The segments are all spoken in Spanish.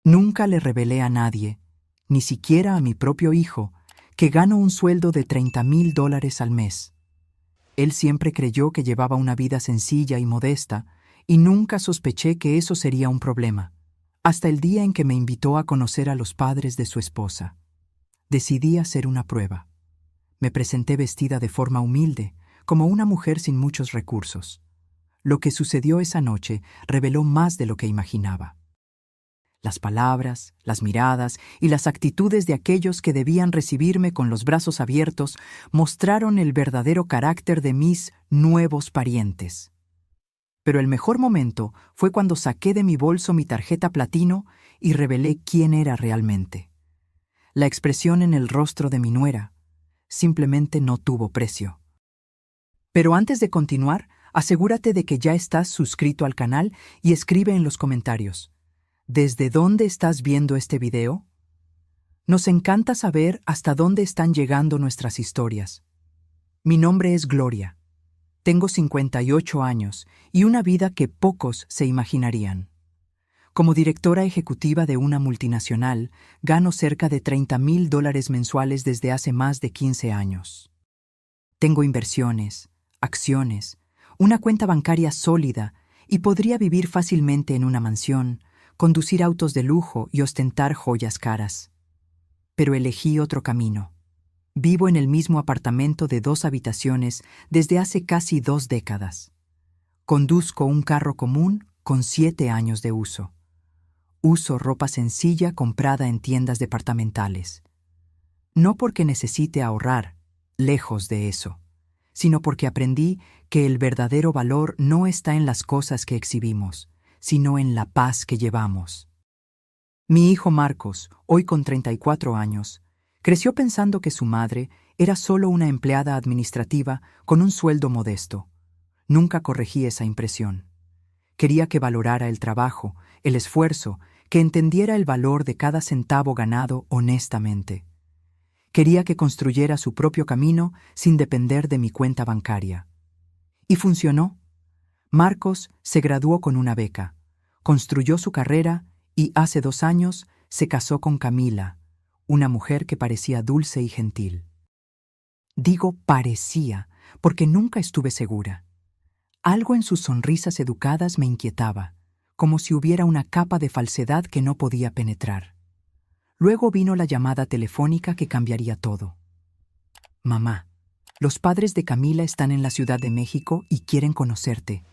Nunca le revelé a nadie, ni siquiera a mi propio hijo, que gano un sueldo de $30,000 al mes. Él siempre creyó que llevaba una vida sencilla y modesta, y nunca sospeché que eso sería un problema, hasta el día en que me invitó a conocer a los padres de su esposa. Decidí hacer una prueba. Me presenté vestida de forma humilde, como una mujer sin muchos recursos. Lo que sucedió esa noche reveló más de lo que imaginaba. Las palabras, las miradas y las actitudes de aquellos que debían recibirme con los brazos abiertos mostraron el verdadero carácter de mis nuevos parientes. Pero el mejor momento fue cuando saqué de mi bolso mi tarjeta platino y revelé quién era realmente. La expresión en el rostro de mi nuera simplemente no tuvo precio. Pero antes de continuar, asegúrate de que ya estás suscrito al canal y escribe en los comentarios: ¿desde dónde estás viendo este video? Nos encanta saber hasta dónde están llegando nuestras historias. Mi nombre es Gloria. Tengo 58 años y una vida que pocos se imaginarían. Como directora ejecutiva de una multinacional, gano cerca de $30,000 mensuales desde hace más de 15 años. Tengo inversiones, acciones, una cuenta bancaria sólida y podría vivir fácilmente en una mansión, conducir autos de lujo y ostentar joyas caras. Pero elegí otro camino. Vivo en el mismo apartamento de 2 habitaciones desde hace casi 2 décadas. Conduzco un carro común con 7 años de uso. Uso ropa sencilla comprada en tiendas departamentales. No porque necesite ahorrar, lejos de eso, sino porque aprendí que el verdadero valor no está en las cosas que exhibimos, sino en la paz que llevamos. Mi hijo Marcos, hoy con 34 años, creció pensando que su madre era solo una empleada administrativa con un sueldo modesto. Nunca corregí esa impresión. Quería que valorara el trabajo, el esfuerzo, que entendiera el valor de cada centavo ganado honestamente. Quería que construyera su propio camino sin depender de mi cuenta bancaria. Y funcionó. Marcos se graduó con una beca, construyó su carrera y hace 2 años se casó con Camila, una mujer que parecía dulce y gentil. Digo parecía porque nunca estuve segura. Algo en sus sonrisas educadas me inquietaba, como si hubiera una capa de falsedad que no podía penetrar. Luego vino la llamada telefónica que cambiaría todo. Mamá, los padres de Camila están en la Ciudad de México y quieren conocerte.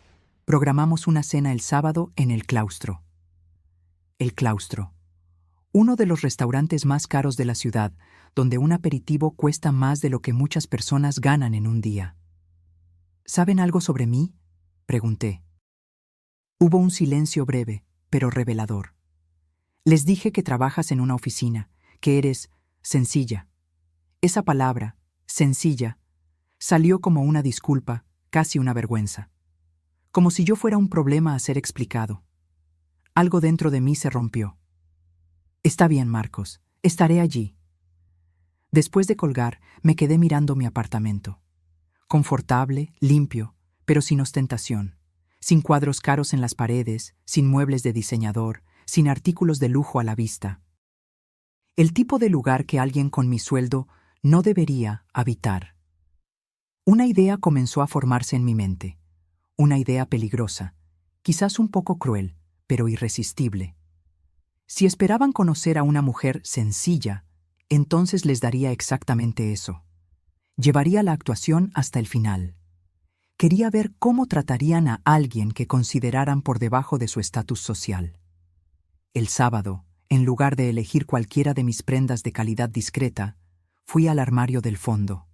Programamos una cena el sábado en El Claustro. El Claustro, uno de los restaurantes más caros de la ciudad, donde un aperitivo cuesta más de lo que muchas personas ganan en un día. ¿Saben algo sobre mí?, pregunté. Hubo un silencio breve, pero revelador. Les dije que trabajas en una oficina, que eres sencilla. Esa palabra, sencilla, salió como una disculpa, casi una vergüenza. Como si yo fuera un problema a ser explicado. Algo dentro de mí se rompió. Está bien, Marcos, estaré allí. Después de colgar, me quedé mirando mi apartamento. Confortable, limpio, pero sin ostentación. Sin cuadros caros en las paredes, sin muebles de diseñador, sin artículos de lujo a la vista. El tipo de lugar que alguien con mi sueldo no debería habitar. Una idea comenzó a formarse en mi mente. Una idea peligrosa, quizás un poco cruel, pero irresistible. Si esperaban conocer a una mujer sencilla, entonces les daría exactamente eso. Llevaría la actuación hasta el final. Quería ver cómo tratarían a alguien que consideraran por debajo de su estatus social. El sábado, en lugar de elegir cualquiera de mis prendas de calidad discreta, fui al armario del fondo.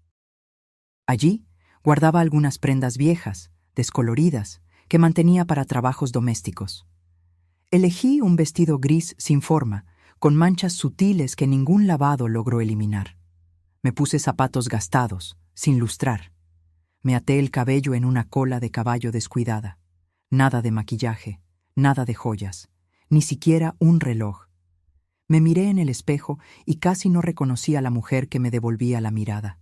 Allí guardaba algunas prendas viejas, descoloridas, que mantenía para trabajos domésticos. Elegí un vestido gris sin forma, con manchas sutiles que ningún lavado logró eliminar. Me puse zapatos gastados, sin lustrar. Me até el cabello en una cola de caballo descuidada. Nada de maquillaje, nada de joyas, ni siquiera un reloj. Me miré en el espejo y casi no reconocí a la mujer que me devolvía la mirada.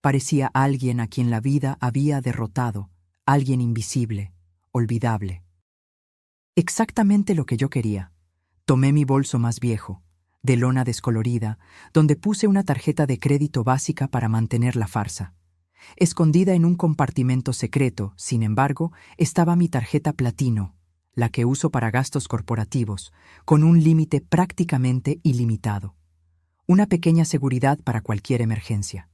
Parecía alguien a quien la vida había derrotado, alguien invisible, olvidable. Exactamente lo que yo quería. Tomé mi bolso más viejo, de lona descolorida, donde puse una tarjeta de crédito básica para mantener la farsa. Escondida en un compartimento secreto, sin embargo, estaba mi tarjeta platino, la que uso para gastos corporativos, con un límite prácticamente ilimitado. Una pequeña seguridad para cualquier emergencia.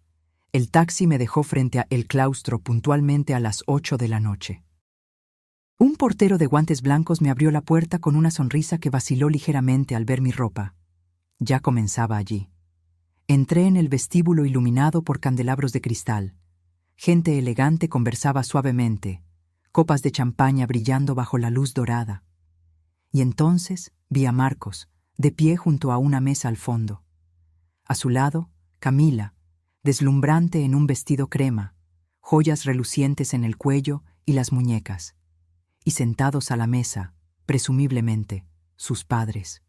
El taxi me dejó frente a El Claustro puntualmente a las 8 de la noche. Un portero de guantes blancos me abrió la puerta con una sonrisa que vaciló ligeramente al ver mi ropa. Ya comenzaba allí. Entré en el vestíbulo iluminado por candelabros de cristal. Gente elegante conversaba suavemente, copas de champaña brillando bajo la luz dorada. Y entonces vi a Marcos, de pie junto a una mesa al fondo. A su lado, Camila, deslumbrante en un vestido crema, joyas relucientes en el cuello y las muñecas. Y sentados a la mesa, presumiblemente, sus padres.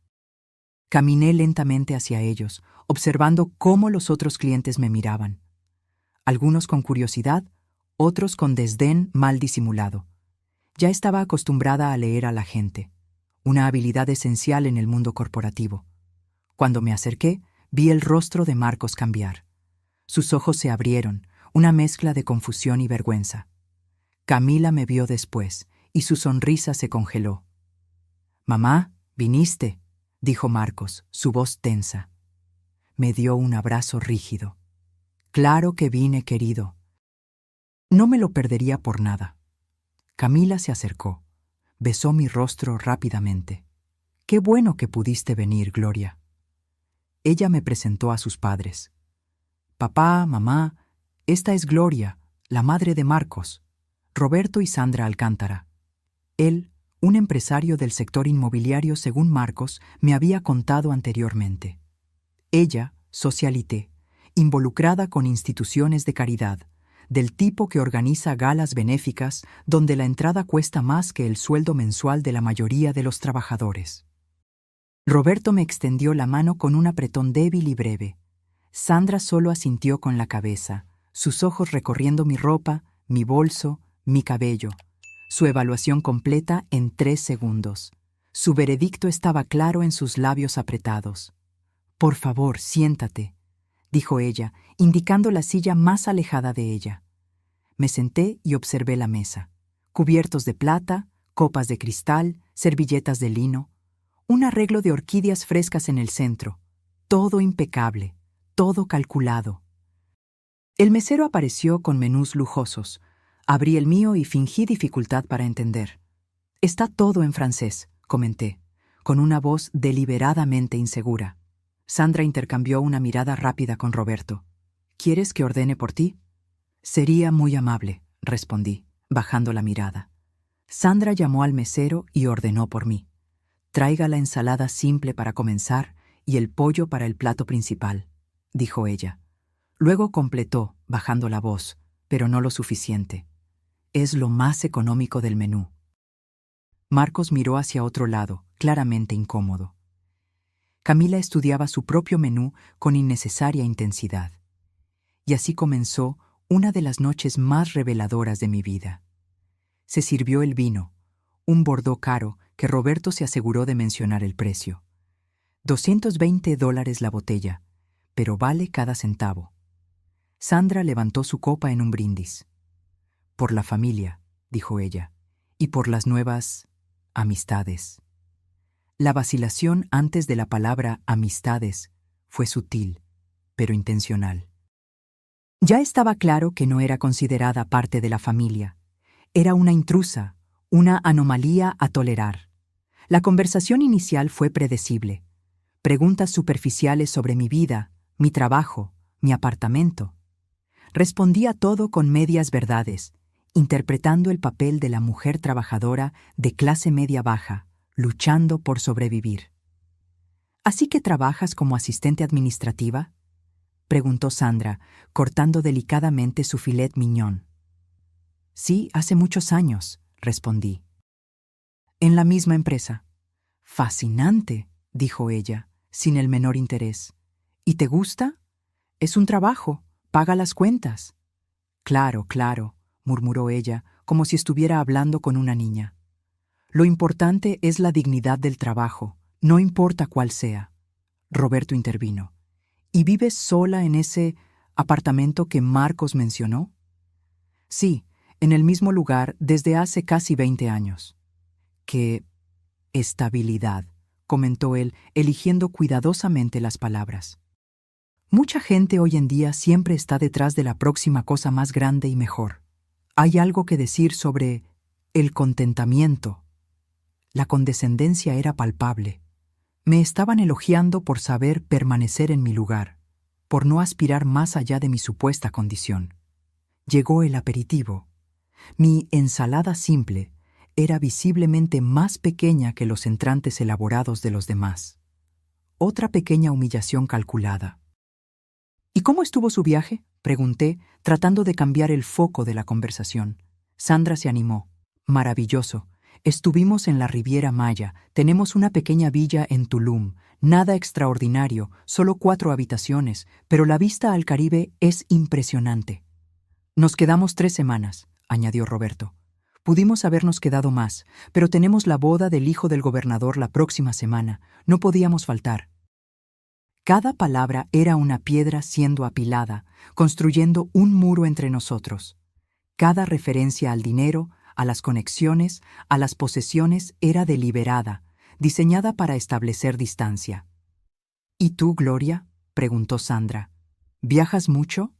Caminé lentamente hacia ellos, observando cómo los otros clientes me miraban. Algunos con curiosidad, otros con desdén mal disimulado. Ya estaba acostumbrada a leer a la gente, una habilidad esencial en el mundo corporativo. Cuando me acerqué, vi el rostro de Marcos cambiar. Sus ojos se abrieron, una mezcla de confusión y vergüenza. Camila me vio después, y su sonrisa se congeló. «Mamá, viniste», dijo Marcos, su voz tensa. Me dio un abrazo rígido. «Claro que vine, querido». No me lo perdería por nada. Camila se acercó, besó mi rostro rápidamente. «Qué bueno que pudiste venir, Gloria». Ella me presentó a sus padres. «Papá, mamá, esta es Gloria, la madre de Marcos, Roberto y Sandra Alcántara». Él, un empresario del sector inmobiliario según Marcos, me había contado anteriormente. Ella, socialité, involucrada con instituciones de caridad, del tipo que organiza galas benéficas donde la entrada cuesta más que el sueldo mensual de la mayoría de los trabajadores. Roberto me extendió la mano con un apretón débil y breve. Sandra solo asintió con la cabeza, sus ojos recorriendo mi ropa, mi bolso, mi cabello. Su evaluación completa en 3 segundos. Su veredicto estaba claro en sus labios apretados. «Por favor, siéntate», dijo ella, indicando la silla más alejada de ella. Me senté y observé la mesa. Cubiertos de plata, copas de cristal, servilletas de lino, un arreglo de orquídeas frescas en el centro. Todo impecable, todo calculado. El mesero apareció con menús lujosos. Abrí el mío y fingí dificultad para entender. «Está todo en francés», comenté, con una voz deliberadamente insegura. Sandra intercambió una mirada rápida con Roberto. «¿Quieres que ordene por ti?» «Sería muy amable», respondí, bajando la mirada. Sandra llamó al mesero y ordenó por mí. «Traiga la ensalada simple para comenzar y el pollo para el plato principal», dijo ella. Luego completó, bajando la voz, pero no lo suficiente. «Es lo más económico del menú». Marcos miró hacia otro lado, claramente incómodo. Camila estudiaba su propio menú con innecesaria intensidad. Y así comenzó una de las noches más reveladoras de mi vida. Se sirvió el vino, un Bordeaux caro que Roberto se aseguró de mencionar el precio. $220 la botella, pero vale cada centavo. Sandra levantó su copa en un brindis. «Por la familia», dijo ella, «y por las nuevas amistades». La vacilación antes de la palabra amistades fue sutil, pero intencional. Ya estaba claro que no era considerada parte de la familia. Era una intrusa, una anomalía a tolerar. La conversación inicial fue predecible. Preguntas superficiales sobre mi vida, mi trabajo, mi apartamento. Respondía todo con medias verdades, interpretando el papel de la mujer trabajadora de clase media baja, luchando por sobrevivir. «¿Así que trabajas como asistente administrativa?», preguntó Sandra, cortando delicadamente su filet mignon. «Sí, hace muchos años», respondí. «¿En la misma empresa?» «Fascinante», dijo ella, sin el menor interés. «¿Y te gusta? Es un trabajo, paga las cuentas». «Claro, claro», murmuró ella, como si estuviera hablando con una niña. «Lo importante es la dignidad del trabajo», No importa cuál sea, Roberto intervino. ¿Y vives sola en ese apartamento que Marcos mencionó? Sí, en el mismo lugar desde hace casi 20 años. ¡Qué estabilidad!, comentó él, eligiendo cuidadosamente las palabras. Mucha gente hoy en día siempre está detrás de la próxima cosa más grande y mejor. Hay algo que decir sobre el contentamiento. La condescendencia era palpable. Me estaban elogiando por saber permanecer en mi lugar, por no aspirar más allá de mi supuesta condición. Llegó el aperitivo. Mi ensalada simple era visiblemente más pequeña que los entrantes elaborados de los demás. Otra pequeña humillación calculada. ¿Y cómo estuvo su viaje?, pregunté, tratando de cambiar el foco de la conversación. Sandra se animó. Maravilloso. Estuvimos en la Riviera Maya, tenemos una pequeña villa en Tulum, nada extraordinario, solo 4 habitaciones, pero la vista al Caribe es impresionante. Nos quedamos 3 semanas, añadió Roberto. Pudimos habernos quedado más, pero tenemos la boda del hijo del gobernador la próxima semana, no podíamos faltar. Cada palabra era una piedra siendo apilada, construyendo un muro entre nosotros. Cada referencia al dinero, a las conexiones, a las posesiones era deliberada, diseñada para establecer distancia. ¿Y tú, Gloria?, preguntó Sandra. ¿Viajas mucho?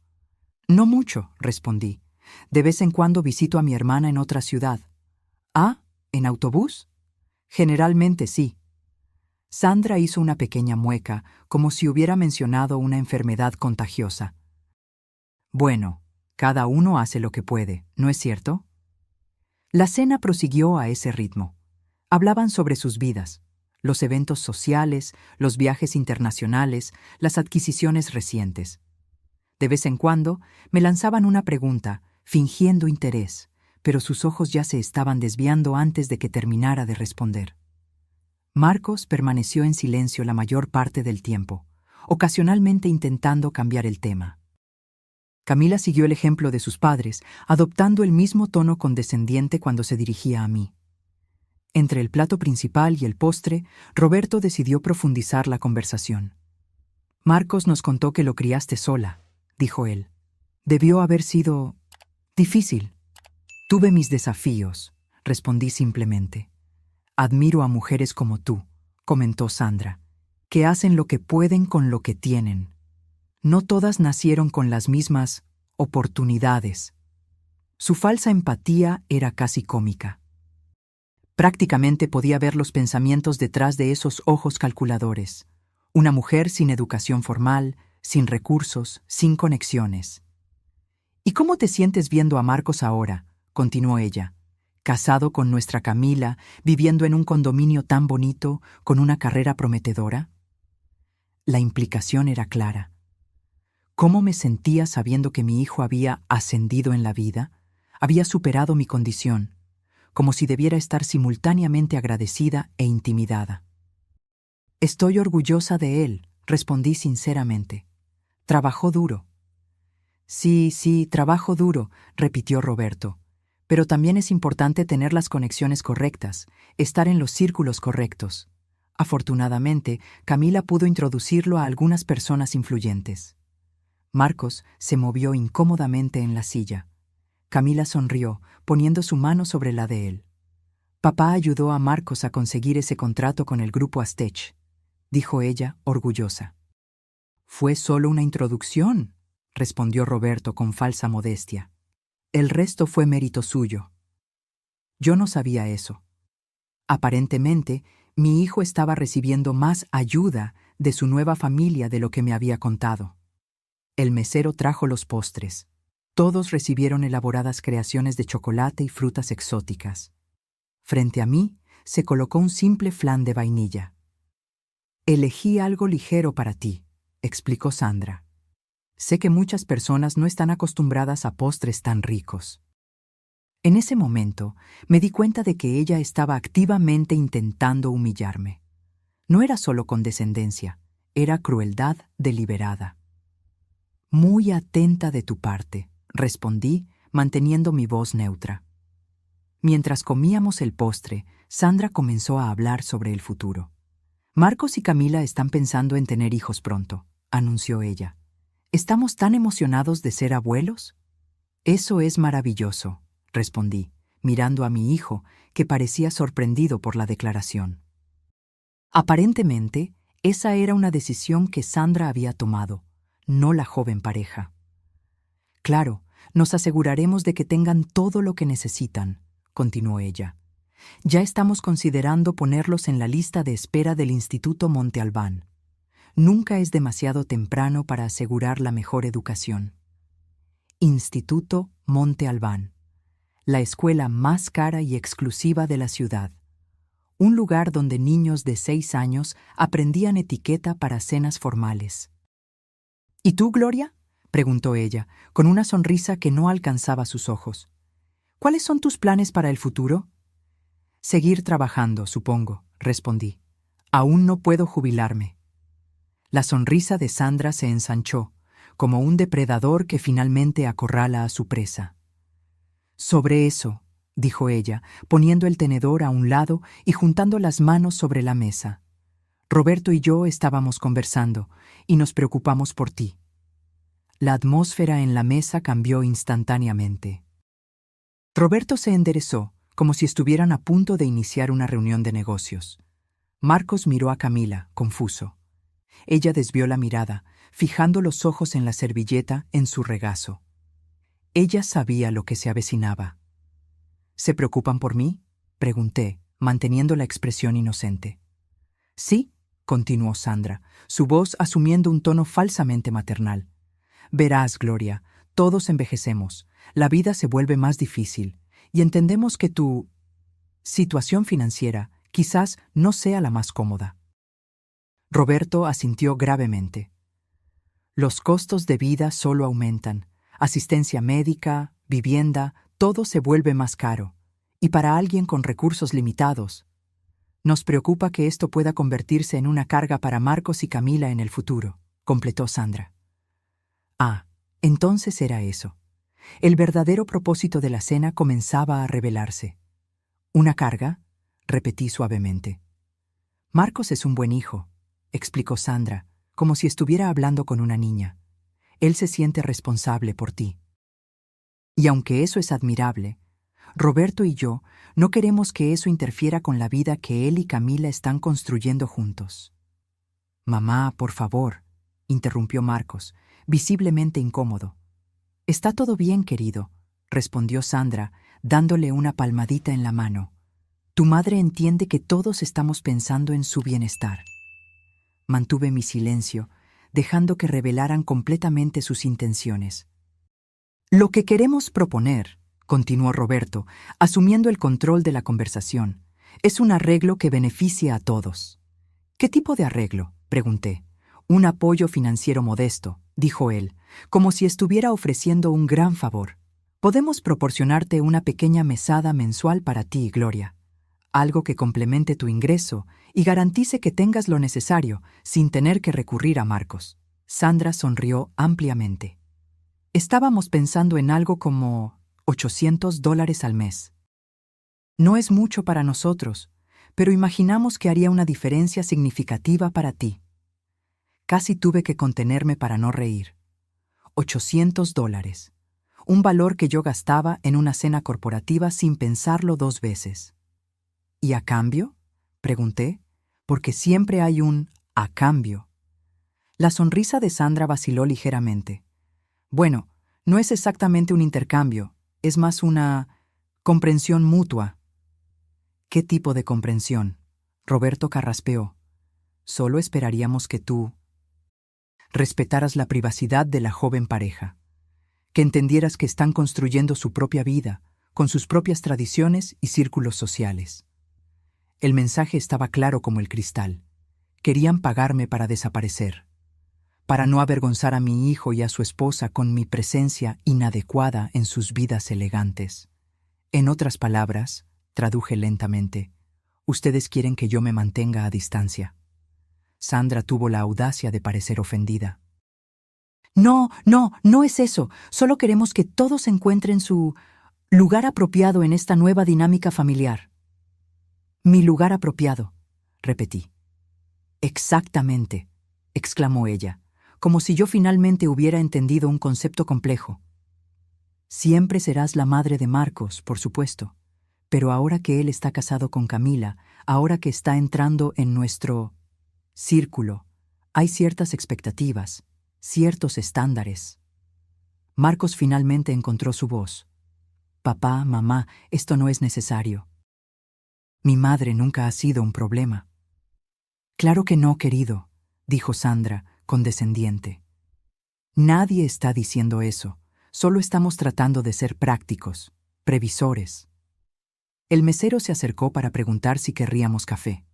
No mucho, respondí. De vez en cuando visito a mi hermana en otra ciudad. ¿Ah, en autobús? Generalmente sí. Sandra hizo una pequeña mueca, como si hubiera mencionado una enfermedad contagiosa. Bueno, cada uno hace lo que puede, ¿no es cierto? La cena prosiguió a ese ritmo. Hablaban sobre sus vidas, los eventos sociales, los viajes internacionales, las adquisiciones recientes. De vez en cuando me lanzaban una pregunta, fingiendo interés, pero sus ojos ya se estaban desviando antes de que terminara de responder. Marcos permaneció en silencio la mayor parte del tiempo, ocasionalmente intentando cambiar el tema. Camila siguió el ejemplo de sus padres, adoptando el mismo tono condescendiente cuando se dirigía a mí. Entre el plato principal y el postre, Roberto decidió profundizar la conversación. Marcos nos contó que lo criaste sola, dijo él. Debió haber sido difícil. Tuve mis desafíos, respondí simplemente. Admiro a mujeres como tú, comentó Sandra, que hacen lo que pueden con lo que tienen. No todas nacieron con las mismas oportunidades. Su falsa empatía era casi cómica. Prácticamente podía ver los pensamientos detrás de esos ojos calculadores. Una mujer sin educación formal, sin recursos, sin conexiones. ¿Y cómo te sientes viendo a Marcos ahora?, continuó ella. Casado con nuestra Camila, viviendo en un condominio tan bonito, con una carrera prometedora. La implicación era clara. ¿Cómo me sentía sabiendo que mi hijo había ascendido en la vida? Había superado mi condición, como si debiera estar simultáneamente agradecida e intimidada. Estoy orgullosa de él, respondí sinceramente. Trabajó duro. Sí, trabajo duro, repitió Roberto. Pero también es importante tener las conexiones correctas, estar en los círculos correctos. Afortunadamente, Camila pudo introducirlo a algunas personas influyentes. Marcos se movió incómodamente en la silla. Camila sonrió, poniendo su mano sobre la de él. Papá ayudó a Marcos a conseguir ese contrato con el grupo Aztech, dijo ella, orgullosa. Fue solo una introducción, respondió Roberto con falsa modestia. El resto fue mérito suyo. Yo no sabía eso. Aparentemente, mi hijo estaba recibiendo más ayuda de su nueva familia de lo que me había contado. El mesero trajo los postres. Todos recibieron elaboradas creaciones de chocolate y frutas exóticas. Frente a mí se colocó un simple flan de vainilla. Elegí algo ligero para ti, explicó Sandra. Sé que muchas personas no están acostumbradas a postres tan ricos. En ese momento me di cuenta de que ella estaba activamente intentando humillarme. No era solo condescendencia, era crueldad deliberada. Muy atenta de tu parte, respondí, manteniendo mi voz neutra. Mientras comíamos el postre, Sandra comenzó a hablar sobre el futuro. Marcos y Camila están pensando en tener hijos pronto, anunció ella. ¿Estamos tan emocionados de ser abuelos? Eso es maravilloso, respondí, mirando a mi hijo, que parecía sorprendido por la declaración. Aparentemente, esa era una decisión que Sandra había tomado, no la joven pareja. Claro, nos aseguraremos de que tengan todo lo que necesitan, continuó ella. Ya estamos considerando ponerlos en la lista de espera del Instituto Monte Albán. Nunca es demasiado temprano para asegurar la mejor educación. Instituto Monte Albán, la escuela más cara y exclusiva de la ciudad. Un lugar donde niños de 6 años aprendían etiqueta para cenas formales. ¿Y tú, Gloria?, preguntó ella, con una sonrisa que no alcanzaba sus ojos. ¿Cuáles son tus planes para el futuro? Seguir trabajando, supongo, respondí. Aún no puedo jubilarme. La sonrisa de Sandra se ensanchó, como un depredador que finalmente acorrala a su presa. Sobre eso, dijo ella, poniendo el tenedor a un lado y juntando las manos sobre la mesa. Roberto y yo estábamos conversando, y nos preocupamos por ti. La atmósfera en la mesa cambió instantáneamente. Roberto se enderezó, como si estuvieran a punto de iniciar una reunión de negocios. Marcos miró a Camila, confuso. Ella desvió la mirada, fijando los ojos en la servilleta en su regazo. Ella sabía lo que se avecinaba. ¿Se preocupan por mí?, pregunté, manteniendo la expresión inocente. Sí, continuó Sandra, su voz asumiendo un tono falsamente maternal. Verás, Gloria, todos envejecemos, la vida se vuelve más difícil, y entendemos que tu situación financiera quizás no sea la más cómoda. Roberto asintió gravemente. Los costos de vida solo aumentan. Asistencia médica, vivienda, todo se vuelve más caro. Y para alguien con recursos limitados, nos preocupa que esto pueda convertirse en una carga para Marcos y Camila en el futuro, completó Sandra. Ah, entonces era eso. El verdadero propósito de la cena comenzaba a revelarse. ¿Una carga?, repetí suavemente. Marcos es un buen hijo, explicó Sandra, como si estuviera hablando con una niña. Él se siente responsable por ti. Y aunque eso es admirable, Roberto y yo no queremos que eso interfiera con la vida que él y Camila están construyendo juntos. Mamá, por favor, interrumpió Marcos, visiblemente incómodo. Está todo bien, querido, respondió Sandra, dándole una palmadita en la mano. Tu madre entiende que todos estamos pensando en su bienestar. Mantuve mi silencio, dejando que revelaran completamente sus intenciones. Lo que queremos proponer, continuó Roberto, asumiendo el control de la conversación, es un arreglo que beneficie a todos. ¿Qué tipo de arreglo?, pregunté. Un apoyo financiero modesto, dijo él, como si estuviera ofreciendo un gran favor. Podemos proporcionarte una pequeña mesada mensual para ti, Gloria. Algo que complemente tu ingreso y garantice que tengas lo necesario sin tener que recurrir a Marcos. Sandra sonrió ampliamente. Estábamos pensando en algo como $800 al mes. No es mucho para nosotros, pero imaginamos que haría una diferencia significativa para ti. Casi tuve que contenerme para no reír. $800. Un valor que yo gastaba en una cena corporativa sin pensarlo 2 veces. ¿Y a cambio?, pregunté, porque siempre hay un a cambio. La sonrisa de Sandra vaciló ligeramente. Bueno, no es exactamente un intercambio, es más una comprensión mutua. ¿Qué tipo de comprensión?, Roberto carraspeó. Solo esperaríamos que tú respetaras la privacidad de la joven pareja, que entendieras que están construyendo su propia vida, con sus propias tradiciones y círculos sociales. El mensaje estaba claro como el cristal. Querían pagarme para desaparecer, para no avergonzar a mi hijo y a su esposa con mi presencia inadecuada en sus vidas elegantes. En otras palabras, traduje lentamente, ustedes quieren que yo me mantenga a distancia. Sandra tuvo la audacia de parecer ofendida. No es eso. Solo queremos que todos encuentren su lugar apropiado en esta nueva dinámica familiar. Mi lugar apropiado, repetí. Exactamente, exclamó ella, como si yo finalmente hubiera entendido un concepto complejo. Siempre serás la madre de Marcos, por supuesto, pero ahora que él está casado con Camila, ahora que está entrando en nuestro círculo, hay ciertas expectativas, ciertos estándares. Marcos finalmente encontró su voz. Papá, mamá, esto no es necesario. Mi madre nunca ha sido un problema. Claro que no, querido, dijo Sandra, condescendiente. Nadie está diciendo eso, solo estamos tratando de ser prácticos, previsores. El mesero se acercó para preguntar si querríamos café.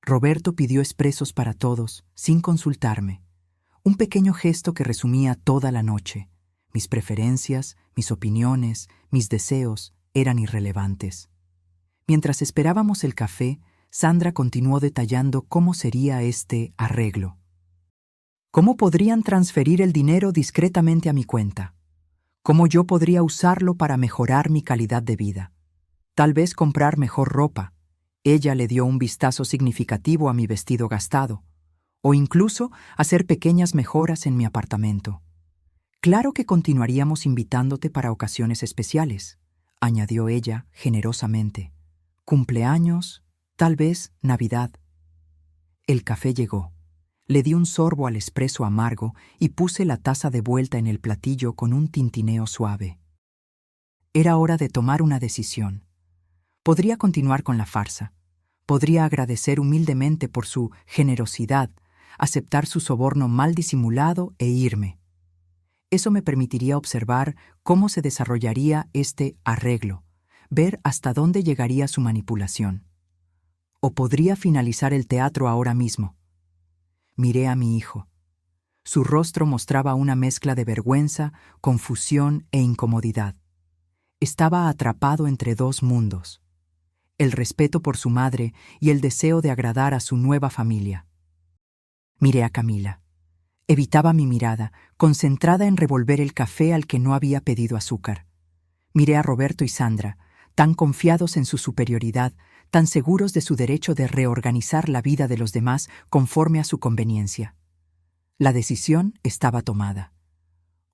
Roberto pidió expresos para todos, sin consultarme. Un pequeño gesto que resumía toda la noche. Mis preferencias, mis opiniones, mis deseos eran irrelevantes. Mientras esperábamos el café, Sandra continuó detallando cómo sería este arreglo. ¿Cómo podrían transferir el dinero discretamente a mi cuenta? ¿Cómo yo podría usarlo para mejorar mi calidad de vida? Tal vez comprar mejor ropa. Ella le dio un vistazo significativo a mi vestido gastado. O incluso hacer pequeñas mejoras en mi apartamento. Claro que continuaríamos invitándote para ocasiones especiales, añadió ella generosamente. Cumpleaños, tal vez Navidad. El café llegó. Le di un sorbo al espresso amargo y puse la taza de vuelta en el platillo con un tintineo suave. Era hora de tomar una decisión. Podría continuar con la farsa. Podría agradecer humildemente por su generosidad, aceptar su soborno mal disimulado e irme. Eso me permitiría observar cómo se desarrollaría este arreglo, ver hasta dónde llegaría su manipulación. O podría finalizar el teatro ahora mismo. Miré a mi hijo. Su rostro mostraba una mezcla de vergüenza, confusión e incomodidad. Estaba atrapado entre dos mundos: el respeto por su madre y el deseo de agradar a su nueva familia. Miré a Camila. Evitaba mi mirada, concentrada en revolver el café al que no había pedido azúcar. Miré a Roberto y Sandra, tan confiados en su superioridad, tan seguros de su derecho de reorganizar la vida de los demás conforme a su conveniencia. La decisión estaba tomada.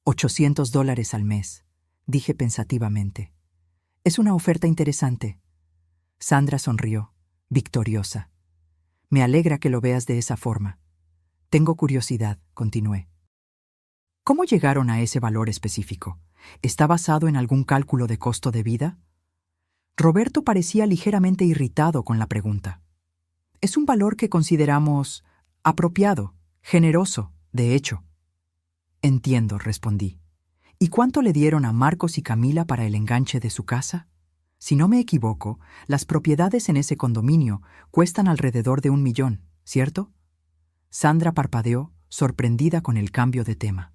$800 al mes, dije pensativamente. Es una oferta interesante. Sandra sonrió, victoriosa. Me alegra que lo veas de esa forma. Tengo curiosidad, continué. ¿Cómo llegaron a ese valor específico? ¿Está basado en algún cálculo de costo de vida? Roberto parecía ligeramente irritado con la pregunta. Es un valor que consideramos apropiado, generoso, de hecho. Entiendo, respondí. ¿Y cuánto le dieron a Marcos y Camila para el enganche de su casa? Si no me equivoco, las propiedades en ese condominio cuestan alrededor de 1 millón, ¿cierto? Sandra parpadeó, sorprendida con el cambio de tema.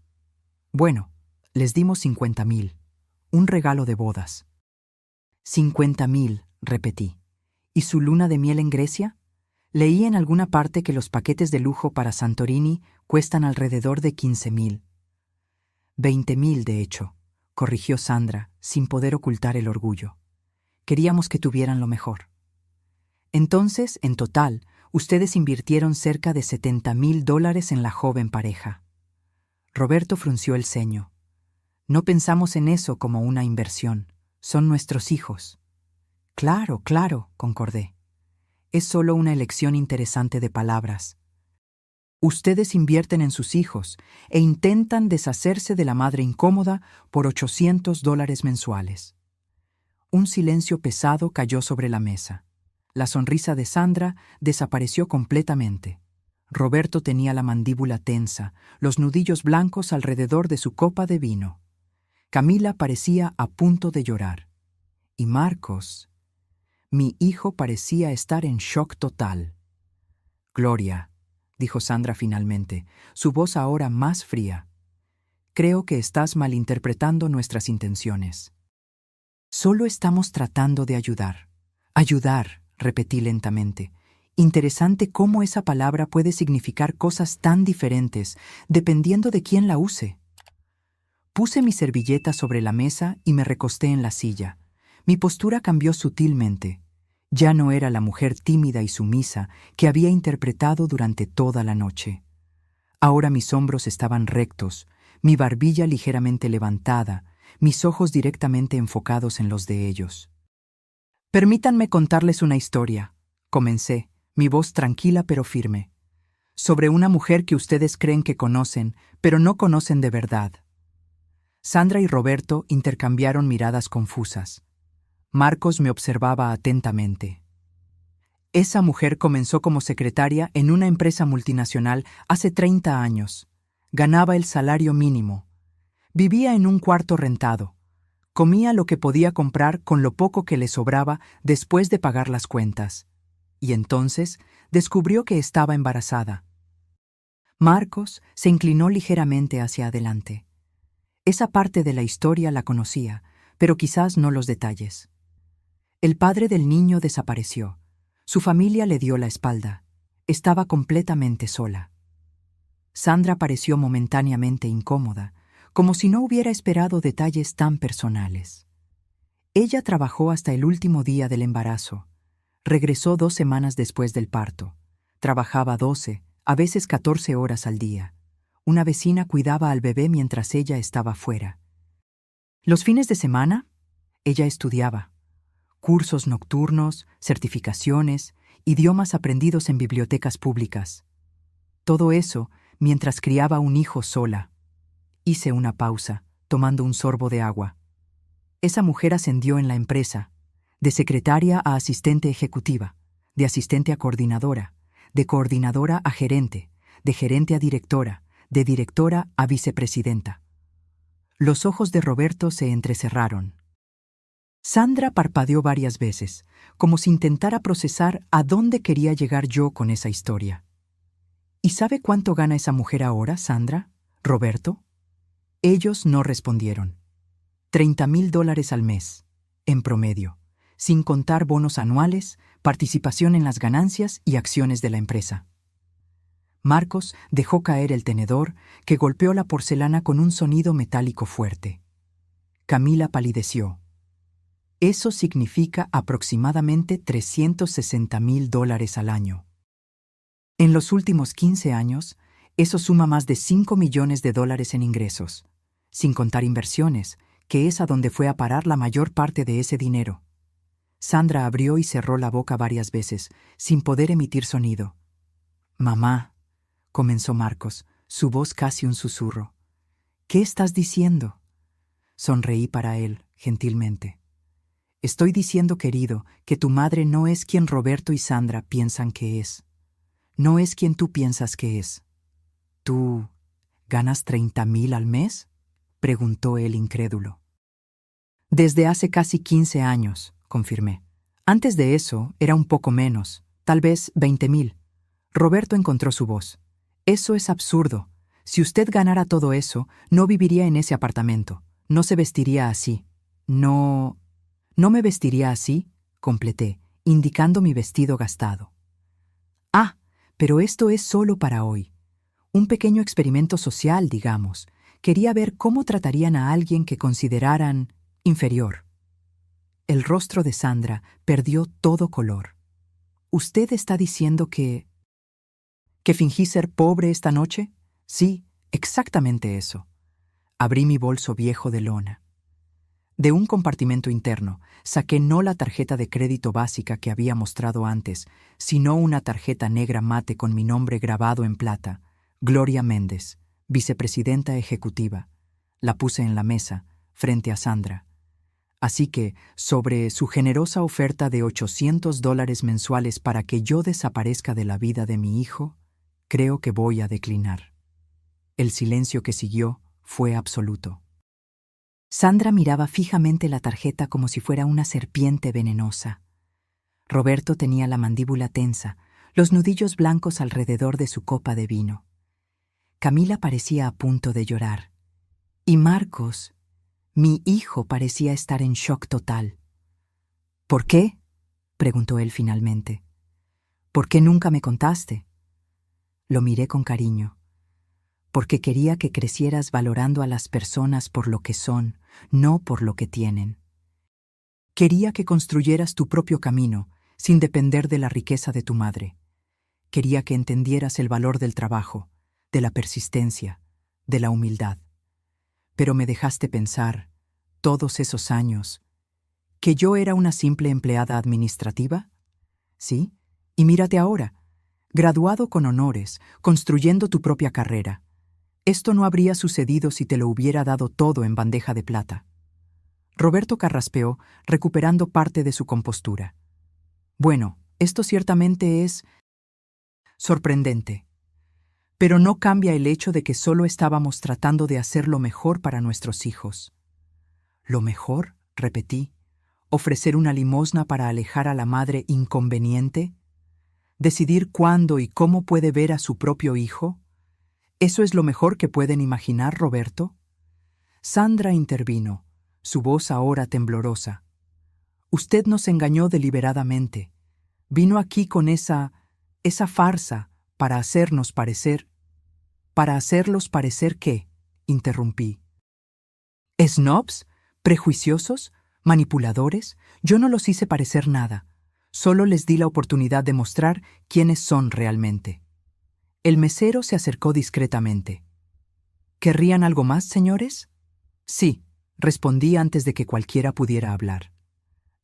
Bueno, les dimos 50,000. Un regalo de bodas. 50,000, repetí. ¿Y su luna de miel en Grecia? Leí en alguna parte que los paquetes de lujo para Santorini cuestan alrededor de 15,000. 20,000, de hecho, corrigió Sandra, sin poder ocultar el orgullo. Queríamos que tuvieran lo mejor. Entonces, en total, ustedes invirtieron cerca de $70,000 en la joven pareja. Roberto frunció el ceño. No pensamos en eso como una inversión. Son nuestros hijos. Claro, claro, concordé. Es solo una elección interesante de palabras. Ustedes invierten en sus hijos e intentan deshacerse de la madre incómoda por $800 mensuales. Un silencio pesado cayó sobre la mesa. La sonrisa de Sandra desapareció completamente. Roberto tenía la mandíbula tensa, los nudillos blancos alrededor de su copa de vino. Camila parecía a punto de llorar. Y Marcos, mi hijo, parecía estar en shock total. Gloria, dijo Sandra finalmente, su voz ahora más fría. Creo que estás malinterpretando nuestras intenciones. Solo estamos tratando de ayudar. Ayudar, repetí lentamente. Interesante cómo esa palabra puede significar cosas tan diferentes dependiendo de quién la use. Puse mi servilleta sobre la mesa y me recosté en la silla. Mi postura cambió sutilmente. Ya no era la mujer tímida y sumisa que había interpretado durante toda la noche. Ahora mis hombros estaban rectos, mi barbilla ligeramente levantada, mis ojos directamente enfocados en los de ellos. Permítanme contarles una historia, comencé, mi voz tranquila pero firme, sobre una mujer que ustedes creen que conocen, pero no conocen de verdad. Sandra y Roberto intercambiaron miradas confusas. Marcos me observaba atentamente. Esa mujer comenzó como secretaria en una empresa multinacional hace 30 años. Ganaba el salario mínimo. Vivía en un cuarto rentado. Comía lo que podía comprar con lo poco que le sobraba después de pagar las cuentas. Y entonces descubrió que estaba embarazada. Marcos se inclinó ligeramente hacia adelante. Esa parte de la historia la conocía, pero quizás no los detalles. El padre del niño desapareció. Su familia le dio la espalda. Estaba completamente sola. Sandra pareció momentáneamente incómoda, como si no hubiera esperado detalles tan personales. Ella trabajó hasta el último día del embarazo. Regresó 2 semanas después del parto. Trabajaba 12, a veces 14 horas al día. Una vecina cuidaba al bebé mientras ella estaba fuera. Los fines de semana, ella estudiaba. Cursos nocturnos, certificaciones, idiomas aprendidos en bibliotecas públicas. Todo eso mientras criaba un hijo sola. Hice una pausa, tomando un sorbo de agua. Esa mujer ascendió en la empresa, de secretaria a asistente ejecutiva, de asistente a coordinadora, de coordinadora a gerente, de gerente a directora, de directora a vicepresidenta. Los ojos de Roberto se entrecerraron. Sandra parpadeó varias veces, como si intentara procesar a dónde quería llegar yo con esa historia. ¿Y sabe cuánto gana esa mujer ahora, Sandra? ¿Roberto? Ellos no respondieron. $30,000 al mes, en promedio, sin contar bonos anuales, participación en las ganancias y acciones de la empresa. Marcos dejó caer el tenedor, que golpeó la porcelana con un sonido metálico fuerte. Camila palideció. Eso significa aproximadamente $360,000 al año. En los últimos 15 años, eso suma más de $5 millones en ingresos, sin contar inversiones, que es a donde fue a parar la mayor parte de ese dinero. Sandra abrió y cerró la boca varias veces, sin poder emitir sonido. «Mamá», comenzó Marcos, su voz casi un susurro. «¿Qué estás diciendo?» Sonreí para él, gentilmente. «Estoy diciendo, querido, que tu madre no es quien Roberto y Sandra piensan que es. No es quien tú piensas que es». «¿Tú ganas 30,000 al mes?», preguntó él incrédulo. «Desde hace casi 15 años», confirmé. «Antes de eso era un poco menos, tal vez 20,000. Roberto encontró su voz. «Eso es absurdo. Si usted ganara todo eso, no viviría en ese apartamento. No se vestiría así». «No me vestiría así», completé, indicando mi vestido gastado. «Ah, pero esto es solo para hoy. Un pequeño experimento social, digamos. Quería ver cómo tratarían a alguien que consideraran inferior». El rostro de Sandra perdió todo color. «¿Usted está diciendo que fingí ser pobre esta noche?» «Sí, exactamente eso». Abrí mi bolso viejo de lona. De un compartimento interno saqué no la tarjeta de crédito básica que había mostrado antes, sino una tarjeta negra mate con mi nombre grabado en plata, Gloria Méndez, vicepresidenta ejecutiva. La puse en la mesa, frente a Sandra. Así que, sobre su generosa oferta de $800 mensuales para que yo desaparezca de la vida de mi hijo, creo que voy a declinar. El silencio que siguió fue absoluto. Sandra miraba fijamente la tarjeta como si fuera una serpiente venenosa. Roberto tenía la mandíbula tensa, los nudillos blancos alrededor de su copa de vino. Camila parecía a punto de llorar. Y Marcos, mi hijo, parecía estar en shock total. «¿Por qué?», preguntó él finalmente. «¿Por qué nunca me contaste?» Lo miré con cariño. «Porque quería que crecieras valorando a las personas por lo que son, no por lo que tienen. Quería que construyeras tu propio camino, sin depender de la riqueza de tu madre. Quería que entendieras el valor del trabajo, de la persistencia, de la humildad. Pero me dejaste pensar, todos esos años, ¿que yo era una simple empleada administrativa? Sí, y mírate ahora, graduado con honores, construyendo tu propia carrera. Esto no habría sucedido si te lo hubiera dado todo en bandeja de plata. Roberto carraspeó, recuperando parte de su compostura. Bueno, esto ciertamente es sorprendente. Pero no cambia el hecho de que solo estábamos tratando de hacer lo mejor para nuestros hijos. ¿Lo mejor?, repetí. ¿Ofrecer una limosna para alejar a la madre inconveniente? ¿Decidir cuándo y cómo puede ver a su propio hijo? ¿Eso es lo mejor que pueden imaginar, Roberto? Sandra intervino, su voz ahora temblorosa. Usted nos engañó deliberadamente. Vino aquí con esa farsa para hacernos parecer. ¿Para hacerlos parecer qué?, interrumpí. ¿Snobs? ¿Prejuiciosos? ¿Manipuladores? Yo no los hice parecer nada. Solo les di la oportunidad de mostrar quiénes son realmente. El mesero se acercó discretamente. ¿Querrían algo más, señores? Sí, respondí antes de que cualquiera pudiera hablar.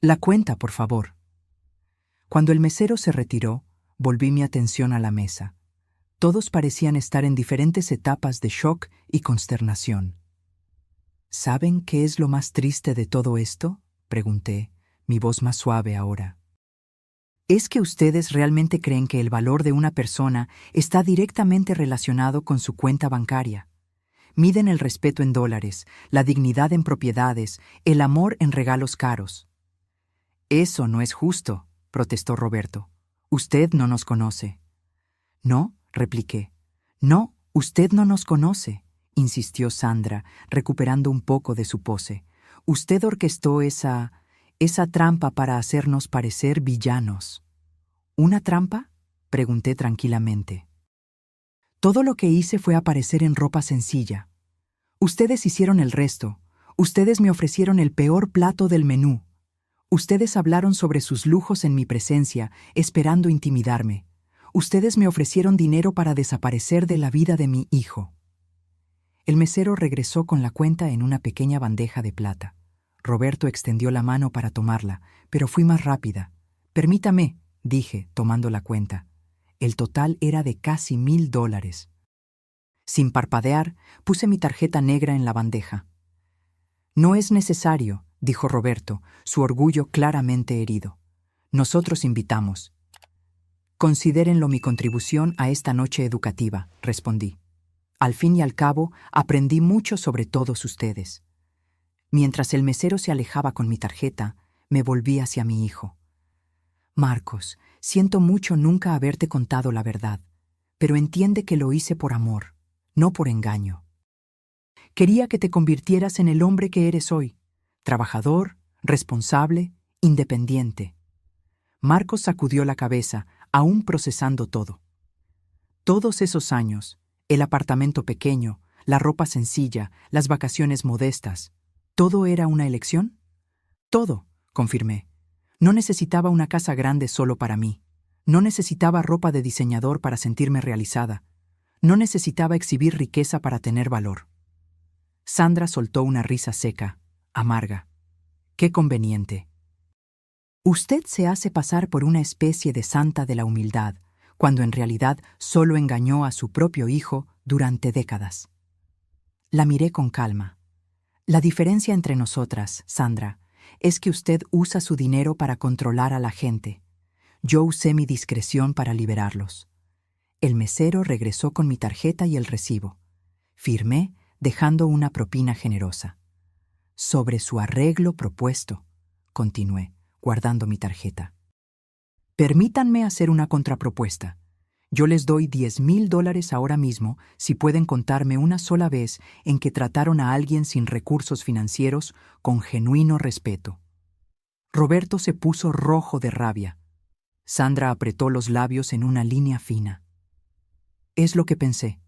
La cuenta, por favor. Cuando el mesero se retiró, volví mi atención a la mesa. Todos parecían estar en diferentes etapas de shock y consternación. ¿Saben qué es lo más triste de todo esto?, pregunté, mi voz más suave ahora. ¿Es que ustedes realmente creen que el valor de una persona está directamente relacionado con su cuenta bancaria? Miden el respeto en dólares, la dignidad en propiedades, el amor en regalos caros. Eso no es justo, protestó Roberto. Usted no nos conoce. No, repliqué. No, usted no nos conoce, insistió Sandra, recuperando un poco de su pose. Usted orquestó esa trampa para hacernos parecer villanos. ¿Una trampa?, pregunté tranquilamente. Todo lo que hice fue aparecer en ropa sencilla. Ustedes hicieron el resto. Ustedes me ofrecieron el peor plato del menú. Ustedes hablaron sobre sus lujos en mi presencia, esperando intimidarme. Ustedes me ofrecieron dinero para desaparecer de la vida de mi hijo. El mesero regresó con la cuenta en una pequeña bandeja de plata. Roberto extendió la mano para tomarla, pero fui más rápida. Permítame, dije, tomando la cuenta. El total era de casi $1,000. Sin parpadear, puse mi tarjeta negra en la bandeja. No es necesario, dijo Roberto, su orgullo claramente herido. Nosotros invitamos. Considérenlo mi contribución a esta noche educativa, respondí. Al fin y al cabo, aprendí mucho sobre todos ustedes. Mientras el mesero se alejaba con mi tarjeta, me volví hacia mi hijo. Marcos, siento mucho nunca haberte contado la verdad, pero entiende que lo hice por amor, no por engaño. Quería que te convirtieras en el hombre que eres hoy, trabajador, responsable, independiente. Marcos sacudió la cabeza, aún procesando todo. Todos esos años, el apartamento pequeño, la ropa sencilla, las vacaciones modestas, ¿todo era una elección? Todo, confirmé. No necesitaba una casa grande solo para mí. No necesitaba ropa de diseñador para sentirme realizada. No necesitaba exhibir riqueza para tener valor. Sandra soltó una risa seca, amarga. ¡Qué conveniente! Usted se hace pasar por una especie de santa de la humildad, cuando en realidad solo engañó a su propio hijo durante décadas. La miré con calma. La diferencia entre nosotras, Sandra, es que usted usa su dinero para controlar a la gente. Yo usé mi discreción para liberarlos. El mesero regresó con mi tarjeta y el recibo. Firmé, dejando una propina generosa. Sobre su arreglo propuesto, continué, guardando mi tarjeta. Permítanme hacer una contrapropuesta. Yo les doy $10,000 ahora mismo si pueden contarme una sola vez en que trataron a alguien sin recursos financieros con genuino respeto. Roberto se puso rojo de rabia. Sandra apretó los labios en una línea fina. Es lo que pensé,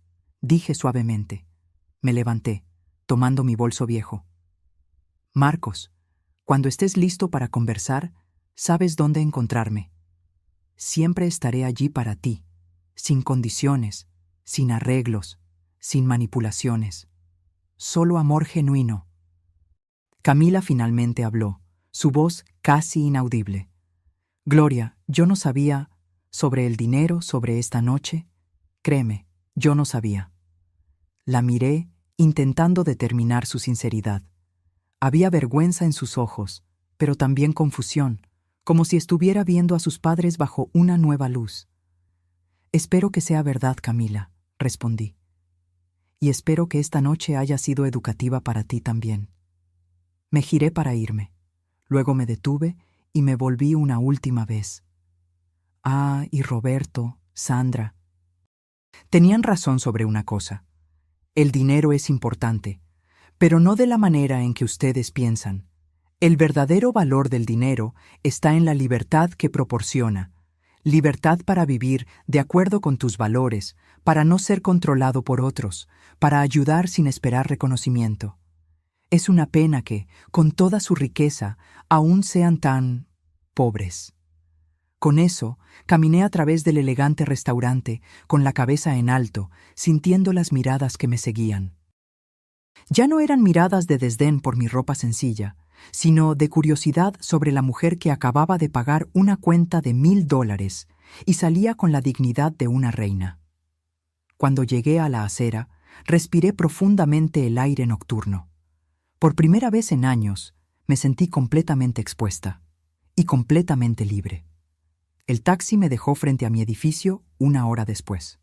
dije suavemente. Me levanté, tomando mi bolso viejo. Marcos, cuando estés listo para conversar, sabes dónde encontrarme. siempre estaré allí para ti, sin condiciones, sin arreglos, sin manipulaciones. Solo amor genuino. Camila finalmente habló, su voz casi inaudible. Gloria, yo no sabía sobre el dinero, sobre esta noche. Créeme, yo no sabía. La miré, intentando determinar su sinceridad. Había vergüenza en sus ojos, pero también confusión, como si estuviera viendo a sus padres bajo una nueva luz. Espero que sea verdad, Camila, respondí. Y espero que esta noche haya sido educativa para ti también. Me giré para irme. Luego me detuve y me volví una última vez. Ah, y Roberto, Sandra. Tenían razón sobre una cosa. El dinero es importante, pero no de la manera en que ustedes piensan. El verdadero valor del dinero está en la libertad que proporciona. Libertad para vivir de acuerdo con tus valores, para no ser controlado por otros, para ayudar sin esperar reconocimiento. Es una pena que, con toda su riqueza, aún sean tan pobres. Con eso, caminé a través del elegante restaurante, con la cabeza en alto, sintiendo las miradas que me seguían. Ya no eran miradas de desdén por mi ropa sencilla, sino de curiosidad sobre la mujer que acababa de pagar una cuenta de $1000 y salía con la dignidad de una reina. Cuando llegué a la acera, respiré profundamente el aire nocturno. Por primera vez en años, me sentí completamente expuesta y completamente libre. El taxi me dejó frente a mi edificio 1 hora después.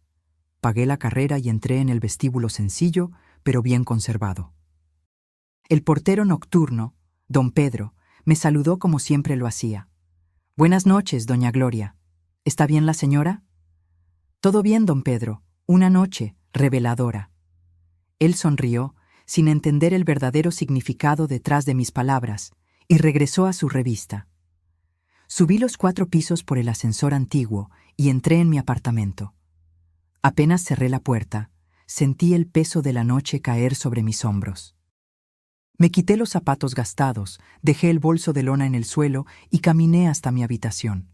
Pagué la carrera y entré en el vestíbulo sencillo, pero bien conservado. El portero nocturno, don Pedro, me saludó como siempre lo hacía. «Buenas noches, doña Gloria. ¿Está bien la señora?» «Todo bien, don Pedro. Una noche reveladora». Él sonrió, sin entender el verdadero significado detrás de mis palabras, y regresó a su revista. Subí los 4 pisos por el ascensor antiguo y entré en mi apartamento. Apenas cerré la puerta, sentí el peso de la noche caer sobre mis hombros. Me quité los zapatos gastados, dejé el bolso de lona en el suelo y caminé hasta mi habitación.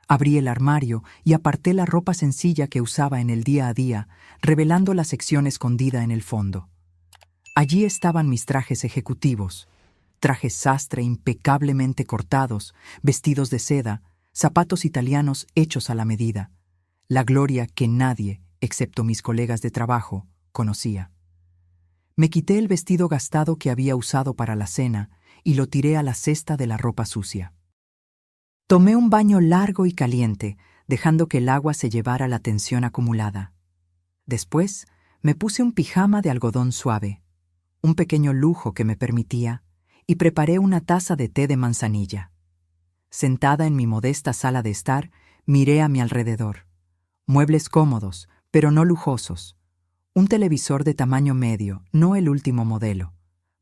Abrí el armario y aparté la ropa sencilla que usaba en el día a día, revelando la sección escondida en el fondo. Allí estaban mis trajes ejecutivos, trajes sastre impecablemente cortados, vestidos de seda, zapatos italianos hechos a la medida, la Gloria que nadie, excepto mis colegas de trabajo, conocía. Me quité el vestido gastado que había usado para la cena y lo tiré a la cesta de la ropa sucia. Tomé un baño largo y caliente, dejando que el agua se llevara la tensión acumulada. Después, me puse un pijama de algodón suave, un pequeño lujo que me permitía, y preparé una taza de té de manzanilla. Sentada en mi modesta sala de estar, miré a mi alrededor. Muebles cómodos, pero no lujosos. Un televisor de tamaño medio, no el último modelo.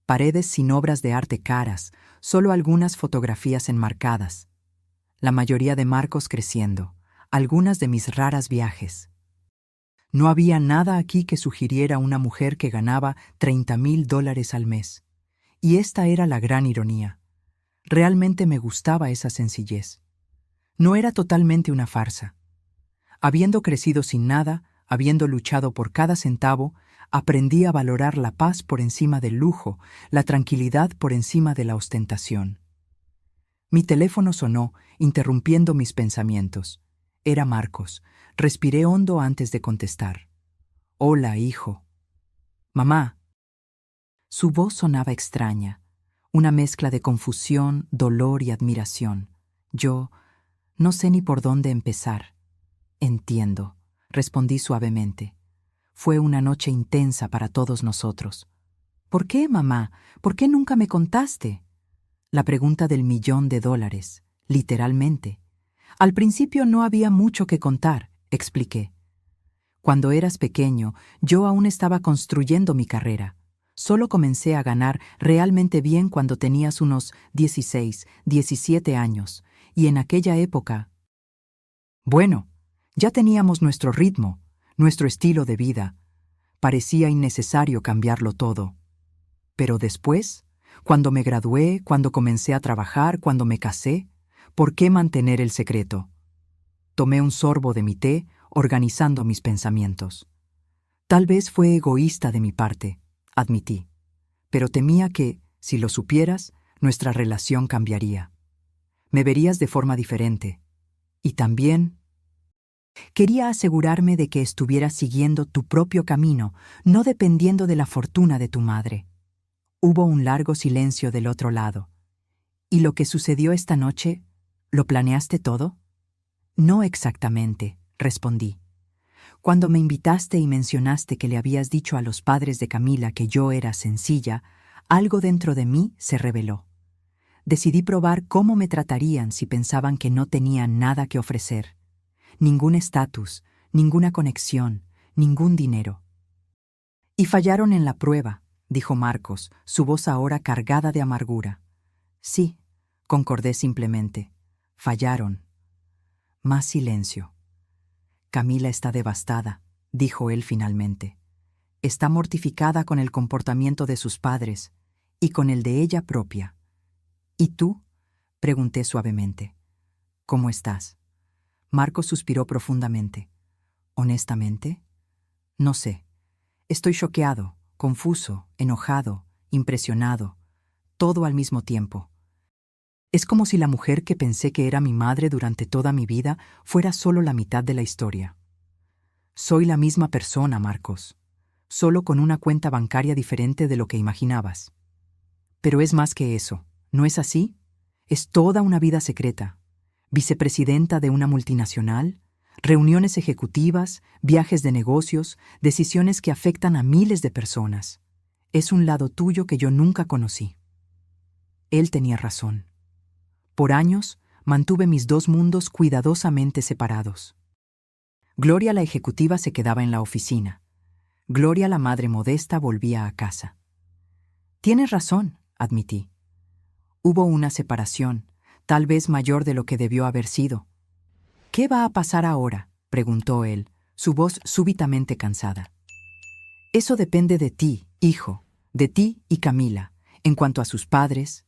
Paredes sin obras de arte caras, solo algunas fotografías enmarcadas. La mayoría de marcos creciendo, algunas de mis raras viajes. No había nada aquí que sugiriera una mujer que ganaba $30,000 al mes. Y esta era la gran ironía. Realmente me gustaba esa sencillez. No era totalmente una farsa. Habiendo crecido sin nada, habiendo luchado por cada centavo, aprendí a valorar la paz por encima del lujo, la tranquilidad por encima de la ostentación. Mi teléfono sonó, interrumpiendo mis pensamientos. Era Marcos. Respiré hondo antes de contestar. «Hola, hijo». «Mamá». Su voz sonaba extraña, una mezcla de confusión, dolor y admiración. Yo no sé ni por dónde empezar. «Entiendo», respondí suavemente. Fue una noche intensa para todos nosotros. «¿Por qué, mamá? ¿Por qué nunca me contaste?» La pregunta del $1,000,000, literalmente. Al principio no había mucho que contar, expliqué. Cuando eras pequeño, yo aún estaba construyendo mi carrera. Solo comencé a ganar realmente bien cuando tenías unos 16, 17 años, y en aquella época... Bueno, ya teníamos nuestro ritmo, nuestro estilo de vida. Parecía innecesario cambiarlo todo. Pero después, cuando me gradué, cuando comencé a trabajar, cuando me casé, ¿por qué mantener el secreto? Tomé un sorbo de mi té, organizando mis pensamientos. Tal vez fue egoísta de mi parte, admití, pero temía que, si lo supieras, nuestra relación cambiaría. Me verías de forma diferente. Y también quería asegurarme de que estuvieras siguiendo tu propio camino, no dependiendo de la fortuna de tu madre. Hubo un largo silencio del otro lado. ¿Y lo que sucedió esta noche, lo planeaste todo? No exactamente, respondí. Cuando me invitaste y mencionaste que le habías dicho a los padres de Camila que yo era sencilla, algo dentro de mí se reveló. Decidí probar cómo me tratarían si pensaban que no tenía nada que ofrecer. Ningún estatus, ninguna conexión, ningún dinero. Y fallaron en la prueba, dijo Marcos, su voz ahora cargada de amargura. Sí, concordé simplemente. Fallaron. Más silencio. Camila está devastada, dijo él finalmente. Está mortificada con el comportamiento de sus padres y con el de ella propia. ¿Y tú? Pregunté suavemente. ¿Cómo estás? Marcos suspiró profundamente. ¿Honestamente? No sé. Estoy choqueado, confuso, enojado, impresionado, todo al mismo tiempo. Es como si la mujer que pensé que era mi madre durante toda mi vida fuera solo la mitad de la historia. Soy la misma persona, Marcos, solo con una cuenta bancaria diferente de lo que imaginabas. Pero es más que eso, ¿no es así? Es toda una vida secreta. Vicepresidenta de una multinacional, reuniones ejecutivas, viajes de negocios, decisiones que afectan a miles de personas. Es un lado tuyo que yo nunca conocí. Él tenía razón. Por años, mantuve mis dos mundos cuidadosamente separados. Gloria la ejecutiva se quedaba en la oficina. Gloria la madre modesta volvía a casa. Tienes razón, admití. Hubo una separación, tal vez mayor de lo que debió haber sido. ¿Qué va a pasar ahora?, preguntó él, su voz súbitamente cansada. Eso depende de ti, hijo, de ti y Camila. En cuanto a sus padres...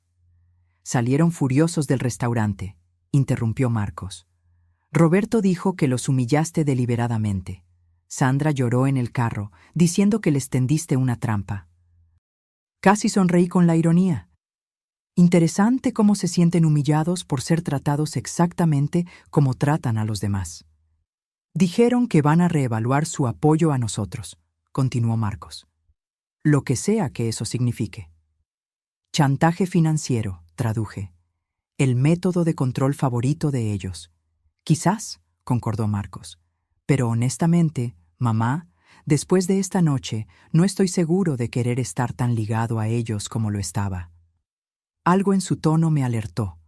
Salieron furiosos del restaurante, interrumpió Marcos. Roberto dijo que los humillaste deliberadamente. Sandra lloró en el carro, diciendo que les tendiste una trampa. Casi sonreí con la ironía. Interesante cómo se sienten humillados por ser tratados exactamente como tratan a los demás. Dijeron que van a reevaluar su apoyo a nosotros, continuó Marcos. Lo que sea que eso signifique. Chantaje financiero, traduje. El método de control favorito de ellos. Quizás, concordó Marcos. Pero honestamente, mamá, después de esta noche, no estoy seguro de querer estar tan ligado a ellos como lo estaba. Algo en su tono me alertó.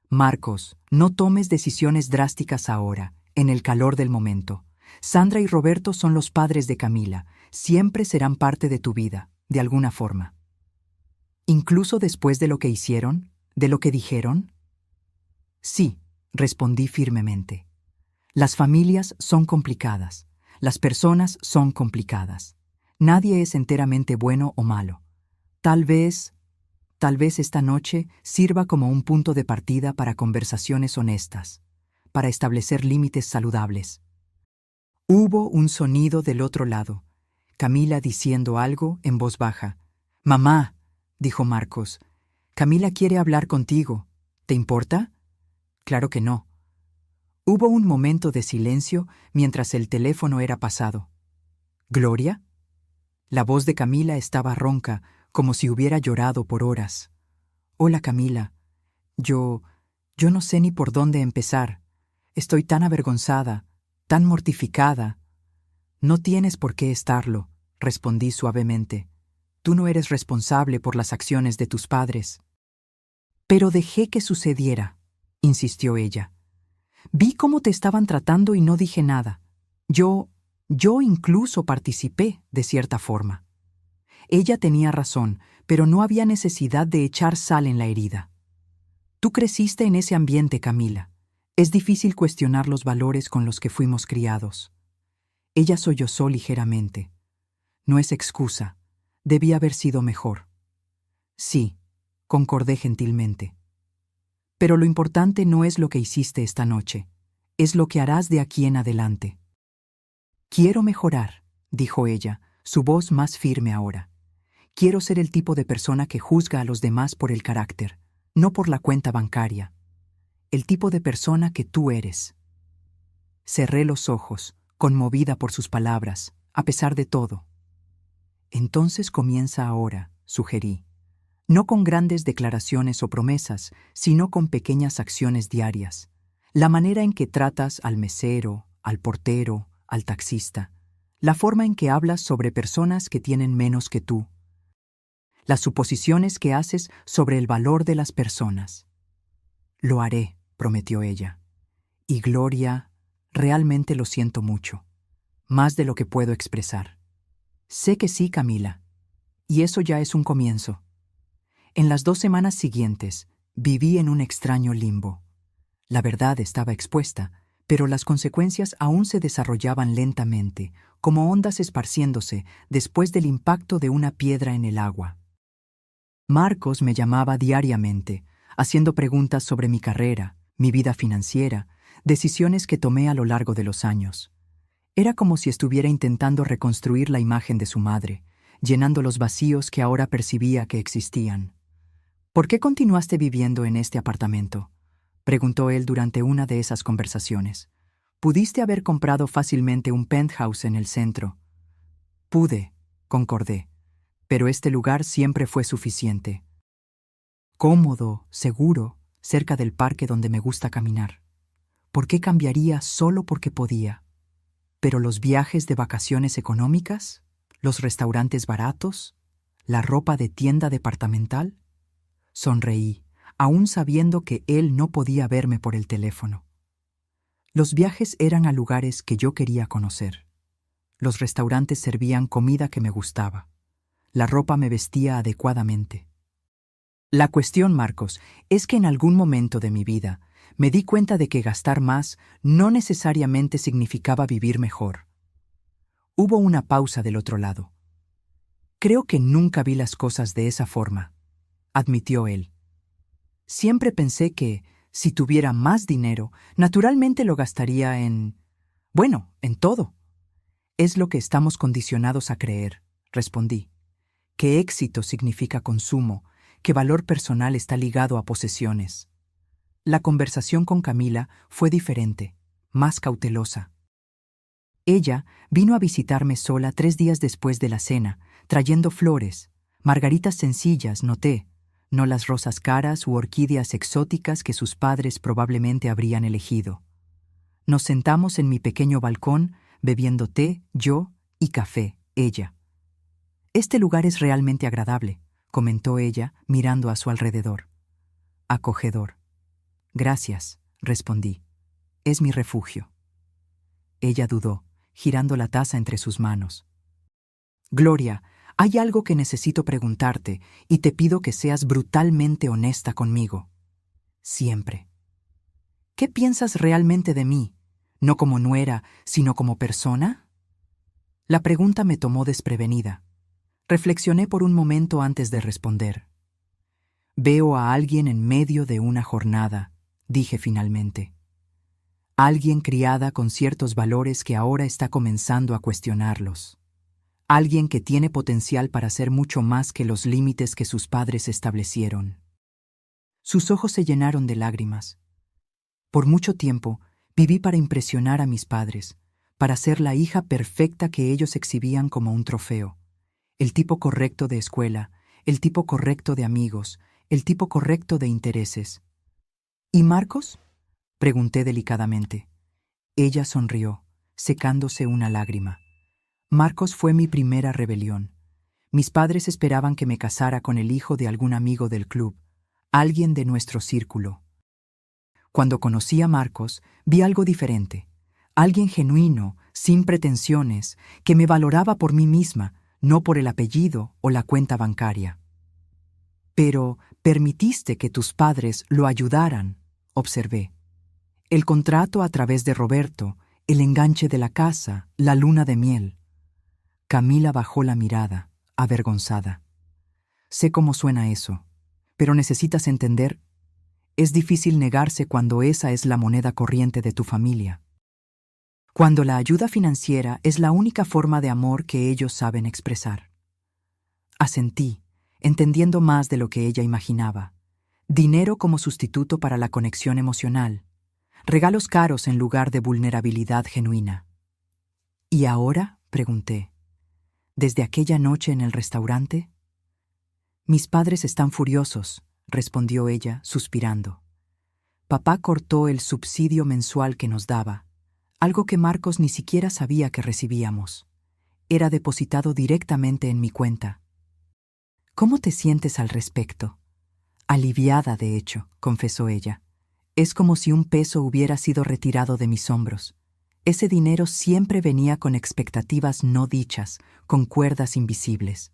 Marcos, no tomes decisiones drásticas ahora, en el calor del momento. Sandra y Roberto son los padres de Camila. Siempre serán parte de tu vida, de alguna forma. ¿Incluso después de lo que hicieron? ¿De lo que dijeron? Sí, respondí firmemente. Las familias son complicadas. Las personas son complicadas. Nadie es enteramente bueno o malo. Tal vez esta noche sirva como un punto de partida para conversaciones honestas, para establecer límites saludables. Hubo un sonido del otro lado. Camila diciendo algo en voz baja. «Mamá», dijo Marcos, «Camila quiere hablar contigo. ¿Te importa?» «Claro que no». Hubo un momento de silencio mientras el teléfono era pasado. «¿Gloria?» La voz de Camila estaba ronca, como si hubiera llorado por horas. «Hola, Camila. Yo no sé ni por dónde empezar. Estoy tan avergonzada, tan mortificada». «No tienes por qué estarlo», respondí suavemente. «Tú no eres responsable por las acciones de tus padres». «Pero dejé que sucediera», insistió ella. «Vi cómo te estaban tratando y no dije nada. Yo incluso participé, de cierta forma». Ella tenía razón, pero no había necesidad de echar sal en la herida. «Tú creciste en ese ambiente, Camila. Es difícil cuestionar los valores con los que fuimos criados». Ella sollozó ligeramente. «No es excusa. Debía haber sido mejor». «Sí», concordé gentilmente. «Pero lo importante no es lo que hiciste esta noche. Es lo que harás de aquí en adelante. Quiero mejorar, dijo ella, su voz más firme ahora. Quiero ser el tipo de persona que juzga a los demás por el carácter, no por la cuenta bancaria. El tipo de persona que tú eres. Cerré los ojos, conmovida por sus palabras, a pesar de todo. Entonces comienza ahora, sugerí. No con grandes declaraciones o promesas, sino con pequeñas acciones diarias. La manera en que tratas al mesero, al portero, al taxista. La forma en que hablas sobre personas que tienen menos que tú. Las suposiciones que haces sobre el valor de las personas. Lo haré, prometió ella. Y Gloria, realmente lo siento mucho. Más de lo que puedo expresar. Sé que sí, Camila. Y eso ya es un comienzo. En las 2 semanas siguientes, viví en un extraño limbo. La verdad estaba expuesta, pero las consecuencias aún se desarrollaban lentamente, como ondas esparciéndose después del impacto de una piedra en el agua. Marcos me llamaba diariamente, haciendo preguntas sobre mi carrera, mi vida financiera, decisiones que tomé a lo largo de los años. Era como si estuviera intentando reconstruir la imagen de su madre, llenando los vacíos que ahora percibía que existían. ¿Por qué continuaste viviendo en este apartamento?, preguntó él durante una de esas conversaciones. Pudiste haber comprado fácilmente un penthouse en el centro. Pude, concordé, pero este lugar siempre fue suficiente. Cómodo, seguro, cerca del parque donde me gusta caminar. ¿Por qué cambiaría solo porque podía? ¿Pero los viajes de vacaciones económicas? ¿Los restaurantes baratos? ¿La ropa de tienda departamental? Sonreí, aún sabiendo que él no podía verme por el teléfono. Los viajes eran a lugares que yo quería conocer. Los restaurantes servían comida que me gustaba. La ropa me vestía adecuadamente. La cuestión, Marcos, es que en algún momento de mi vida me di cuenta de que gastar más no necesariamente significaba vivir mejor. Hubo una pausa del otro lado. Creo que nunca vi las cosas de esa forma, admitió él. Siempre pensé que, si tuviera más dinero, naturalmente lo gastaría en todo. Es lo que estamos condicionados a creer, respondí. Que éxito significa consumo, que valor personal está ligado a posesiones. La conversación con Camila fue diferente, más cautelosa. Ella vino a visitarme sola 3 días después de la cena, trayendo flores, margaritas sencillas, noté, no las rosas caras u orquídeas exóticas que sus padres probablemente habrían elegido. Nos sentamos en mi pequeño balcón, bebiendo té, yo, y café, ella. Este lugar es realmente agradable, comentó ella, mirando a su alrededor. Acogedor. Gracias, respondí. Es mi refugio. Ella dudó, girando la taza entre sus manos. Gloria, hay algo que necesito preguntarte y te pido que seas brutalmente honesta conmigo. Siempre. ¿Qué piensas realmente de mí? No como nuera, sino como persona. La pregunta me tomó desprevenida. Reflexioné por un momento antes de responder. Veo a alguien en medio de una jornada, dije finalmente. Alguien criada con ciertos valores que ahora está comenzando a cuestionarlos. Alguien que tiene potencial para ser mucho más que los límites que sus padres establecieron. Sus ojos se llenaron de lágrimas. Por mucho tiempo, viví para impresionar a mis padres, para ser la hija perfecta que ellos exhibían como un trofeo. El tipo correcto de escuela, el tipo correcto de amigos, el tipo correcto de intereses. ¿Y Marcos?, pregunté delicadamente. Ella sonrió, secándose una lágrima. Marcos fue mi primera rebelión. Mis padres esperaban que me casara con el hijo de algún amigo del club, alguien de nuestro círculo. Cuando conocí a Marcos, vi algo diferente. Alguien genuino, sin pretensiones, que me valoraba por mí misma, no por el apellido o la cuenta bancaria. Pero permitiste que tus padres lo ayudaran, observé. El contrato a través de Roberto, el enganche de la casa, la luna de miel. Camila bajó la mirada, avergonzada. Sé cómo suena eso, pero necesitas entender. Es difícil negarse cuando esa es la moneda corriente de tu familia. Cuando la ayuda financiera es la única forma de amor que ellos saben expresar. Asentí, entendiendo más de lo que ella imaginaba. Dinero como sustituto para la conexión emocional. Regalos caros en lugar de vulnerabilidad genuina. ¿Y ahora?, pregunté. ¿Desde aquella noche en el restaurante? Mis padres están furiosos, respondió ella, suspirando. Papá cortó el subsidio mensual que nos daba, algo que Marcos ni siquiera sabía que recibíamos. Era depositado directamente en mi cuenta. ¿Cómo te sientes al respecto? Aliviada, de hecho, confesó ella. Es como si un peso hubiera sido retirado de mis hombros. Ese dinero siempre venía con expectativas no dichas, con cuerdas invisibles.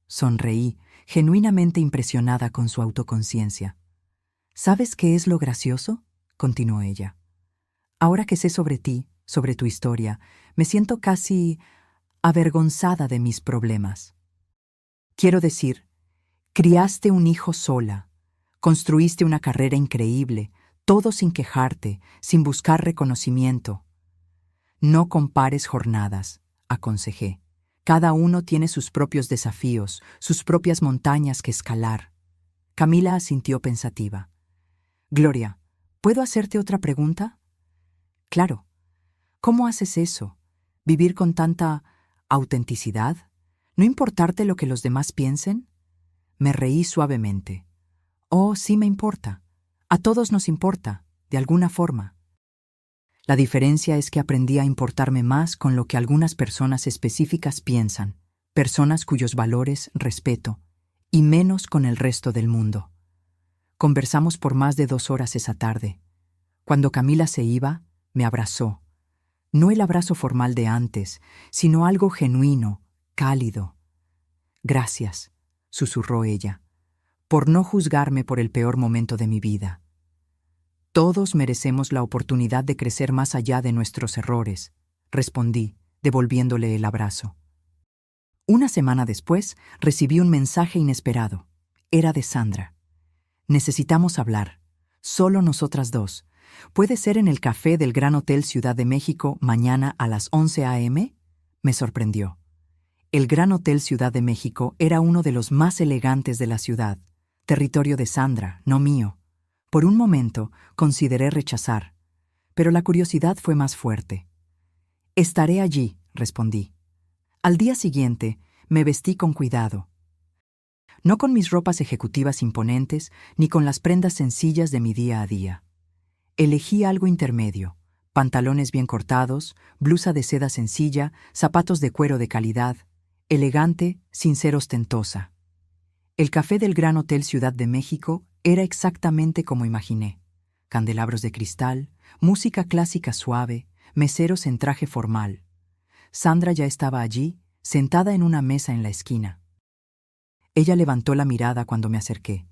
Sonreí, genuinamente impresionada con su autoconciencia. ¿Sabes qué es lo gracioso?, continuó ella. Ahora que sé sobre ti, sobre tu historia, me siento casi avergonzada de mis problemas. Quiero decir, criaste un hijo sola, construiste una carrera increíble, todo sin quejarte, sin buscar reconocimiento. No compares jornadas, aconsejé. Cada uno tiene sus propios desafíos, sus propias montañas que escalar. Camila asintió pensativa. Gloria, ¿puedo hacerte otra pregunta? Claro. ¿Cómo haces eso? ¿Vivir con tanta autenticidad? ¿No importarte lo que los demás piensen? Me reí suavemente. Oh, sí me importa. A todos nos importa, de alguna forma. La diferencia es que aprendí a importarme más con lo que algunas personas específicas piensan, personas cuyos valores respeto, y menos con el resto del mundo. Conversamos por más de 2 horas esa tarde. Cuando Camila se iba, me abrazó. No el abrazo formal de antes, sino algo genuino, cálido. Gracias, susurró ella, por no juzgarme por el peor momento de mi vida. Todos merecemos la oportunidad de crecer más allá de nuestros errores, respondí, devolviéndole el abrazo. Una semana después, recibí un mensaje inesperado. Era de Sandra. Necesitamos hablar. Solo nosotras dos. ¿Puede ser en el café del Gran Hotel Ciudad de México mañana a las 11 a.m.? Me sorprendió. El Gran Hotel Ciudad de México era uno de los más elegantes de la ciudad, territorio de Sandra, no mío. Por un momento consideré rechazar, pero la curiosidad fue más fuerte. Estaré allí, respondí. Al día siguiente me vestí con cuidado. No con mis ropas ejecutivas imponentes ni con las prendas sencillas de mi día a día. Elegí algo intermedio: pantalones bien cortados, blusa de seda sencilla, zapatos de cuero de calidad, elegante sin ser ostentosa. El café del Gran Hotel Ciudad de México era exactamente como imaginé. Candelabros de cristal, música clásica suave, meseros en traje formal. Sandra ya estaba allí, sentada en una mesa en la esquina. Ella levantó la mirada cuando me acerqué,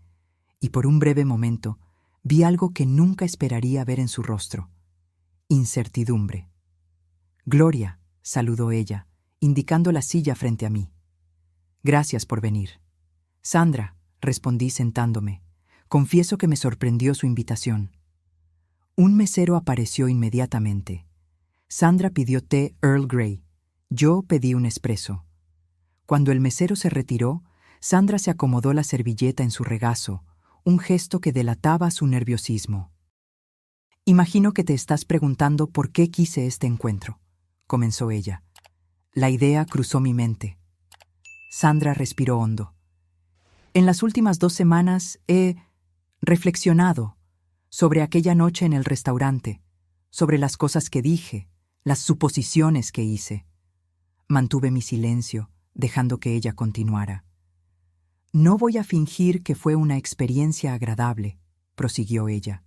y por un breve momento vi algo que nunca esperaría ver en su rostro: incertidumbre. Gloria, saludó ella, indicando la silla frente a mí. Gracias por venir. Sandra, respondí sentándome. Confieso que me sorprendió su invitación. Un mesero apareció inmediatamente. Sandra pidió té Earl Grey. Yo pedí un espresso. Cuando el mesero se retiró, Sandra se acomodó la servilleta en su regazo, un gesto que delataba su nerviosismo. Imagino que te estás preguntando por qué quise este encuentro, comenzó ella. La idea cruzó mi mente. Sandra respiró hondo. En las últimas 2 semanas he reflexionado sobre aquella noche en el restaurante, sobre las cosas que dije, las suposiciones que hice. Mantuve mi silencio, dejando que ella continuara. No voy a fingir que fue una experiencia agradable, prosiguió ella.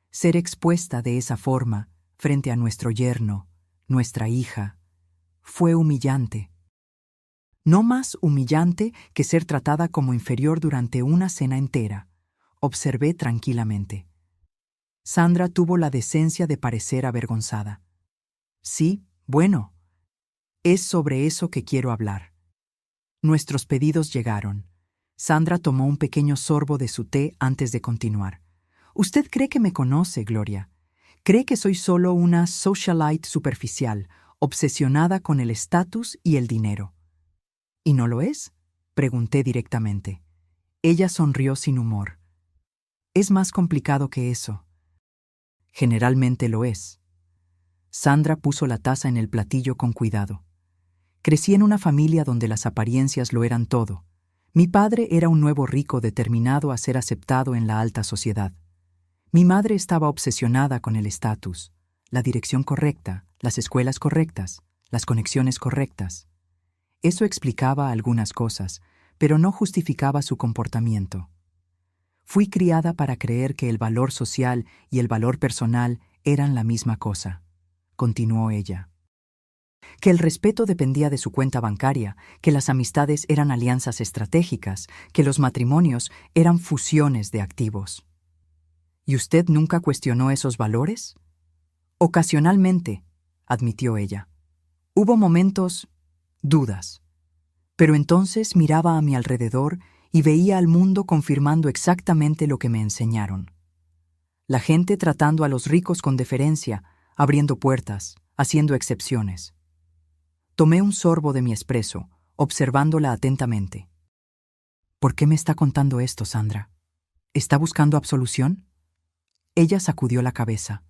Ser expuesta de esa forma, frente a nuestro yerno, nuestra hija, fue humillante. No más humillante que ser tratada como inferior durante una cena entera, observé tranquilamente. Sandra tuvo la decencia de parecer avergonzada. Sí, bueno, es sobre eso que quiero hablar. Nuestros pedidos llegaron. Sandra tomó un pequeño sorbo de su té antes de continuar. Usted cree que me conoce, Gloria. Cree que soy solo una socialite superficial, obsesionada con el estatus y el dinero. ¿Y no lo es?, pregunté directamente. Ella sonrió sin humor. Es más complicado que eso. Generalmente lo es. Sandra puso la taza en el platillo con cuidado. Crecí en una familia donde las apariencias lo eran todo. Mi padre era un nuevo rico determinado a ser aceptado en la alta sociedad. Mi madre estaba obsesionada con el estatus, la dirección correcta, las escuelas correctas, las conexiones correctas. Eso explicaba algunas cosas, pero no justificaba su comportamiento. Fui criada para creer que el valor social y el valor personal eran la misma cosa, continuó ella. Que el respeto dependía de su cuenta bancaria, que las amistades eran alianzas estratégicas, que los matrimonios eran fusiones de activos. ¿Y usted nunca cuestionó esos valores? Ocasionalmente, admitió ella. Hubo momentos, dudas. Pero entonces miraba a mi alrededor y veía al mundo confirmando exactamente lo que me enseñaron. La gente tratando a los ricos con deferencia, abriendo puertas, haciendo excepciones. Tomé un sorbo de mi espresso, observándola atentamente. ¿Por qué me está contando esto, Sandra? ¿Está buscando absolución? Ella sacudió la cabeza.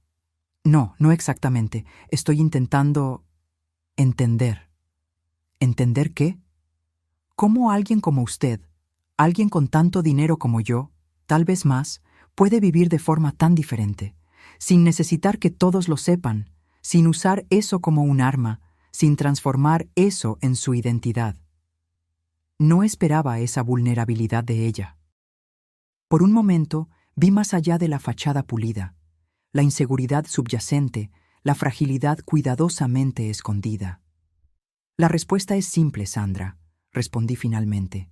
No, no exactamente. Estoy intentando entender. ¿Entender qué? ¿Cómo alguien como usted, alguien con tanto dinero como yo, tal vez más, puede vivir de forma tan diferente, sin necesitar que todos lo sepan, sin usar eso como un arma, sin transformar eso en su identidad? No esperaba esa vulnerabilidad de ella. Por un momento, vi más allá de la fachada pulida, la inseguridad subyacente, la fragilidad cuidadosamente escondida. La respuesta es simple, Sandra, respondí finalmente.